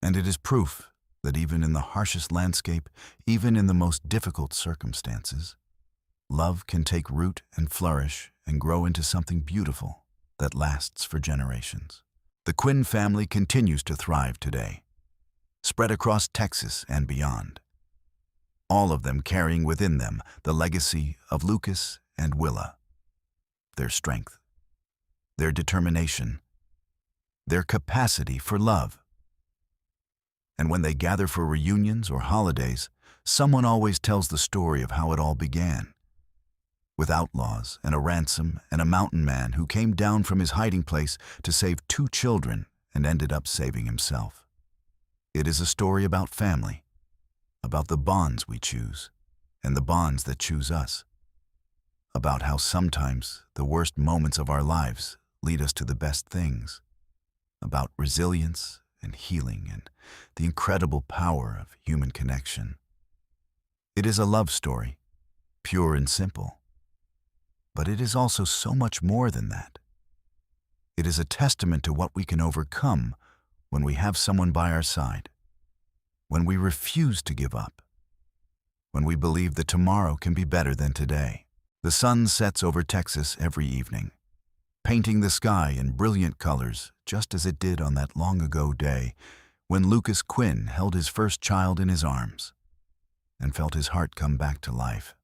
And it is proof that even in the harshest landscape, even in the most difficult circumstances, love can take root and flourish and grow into something beautiful that lasts for generations. The Quinn family continues to thrive today, spread across Texas and beyond, all of them carrying within them the legacy of Lucas and Willa, their strength, their determination, their capacity for love. And when they gather for reunions or holidays, someone always tells the story of how it all began, with outlaws and a ransom and a mountain man who came down from his hiding place to save 2 children and ended up saving himself. It is a story about family, about the bonds we choose and the bonds that choose us, about how sometimes the worst moments of our lives lead us to the best things, about resilience and healing and the incredible power of human connection. It is a love story, pure and simple. But it is also so much more than that. It is a testament to what we can overcome when we have someone by our side, when we refuse to give up, when we believe that tomorrow can be better than today. The sun sets over Texas every evening, painting the sky in brilliant colors just as it did on that long-ago day when Lucas Quinn held his first child in his arms and felt his heart come back to life.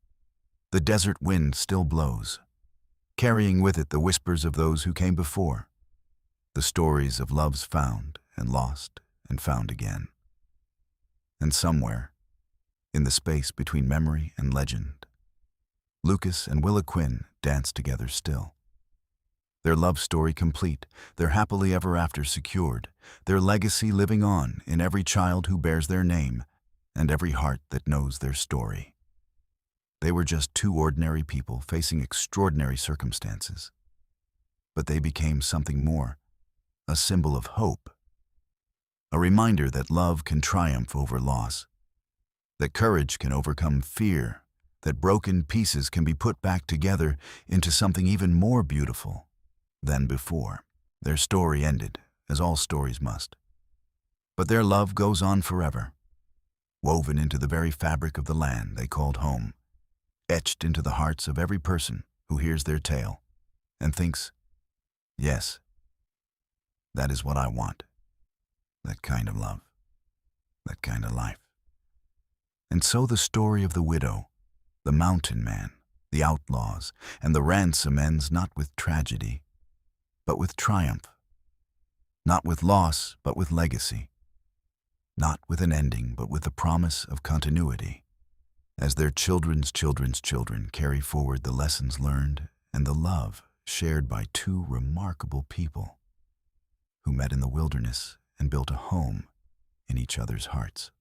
The desert wind still blows, carrying with it the whispers of those who came before, the stories of loves found and lost and found again. And somewhere, in the space between memory and legend, Lucas and Willa Quinn dance together still. Their love story complete, their happily ever after secured, their legacy living on in every child who bears their name and every heart that knows their story. They were just two ordinary people facing extraordinary circumstances. But they became something more, a symbol of hope, a reminder that love can triumph over loss, that courage can overcome fear, that broken pieces can be put back together into something even more beautiful than before. Their story ended, as all stories must. But their love goes on forever, woven into the very fabric of the land they called home, etched into the hearts of every person who hears their tale and thinks, yes, that is what I want, that kind of love, that kind of life. And so the story of the widow, the mountain man, the outlaws, and the ransom ends not with tragedy, but with triumph. Not with loss, but with legacy. Not with an ending, but with the promise of continuity, as their children's children's children carry forward the lessons learned and the love shared by two remarkable people who met in the wilderness and built a home in each other's hearts.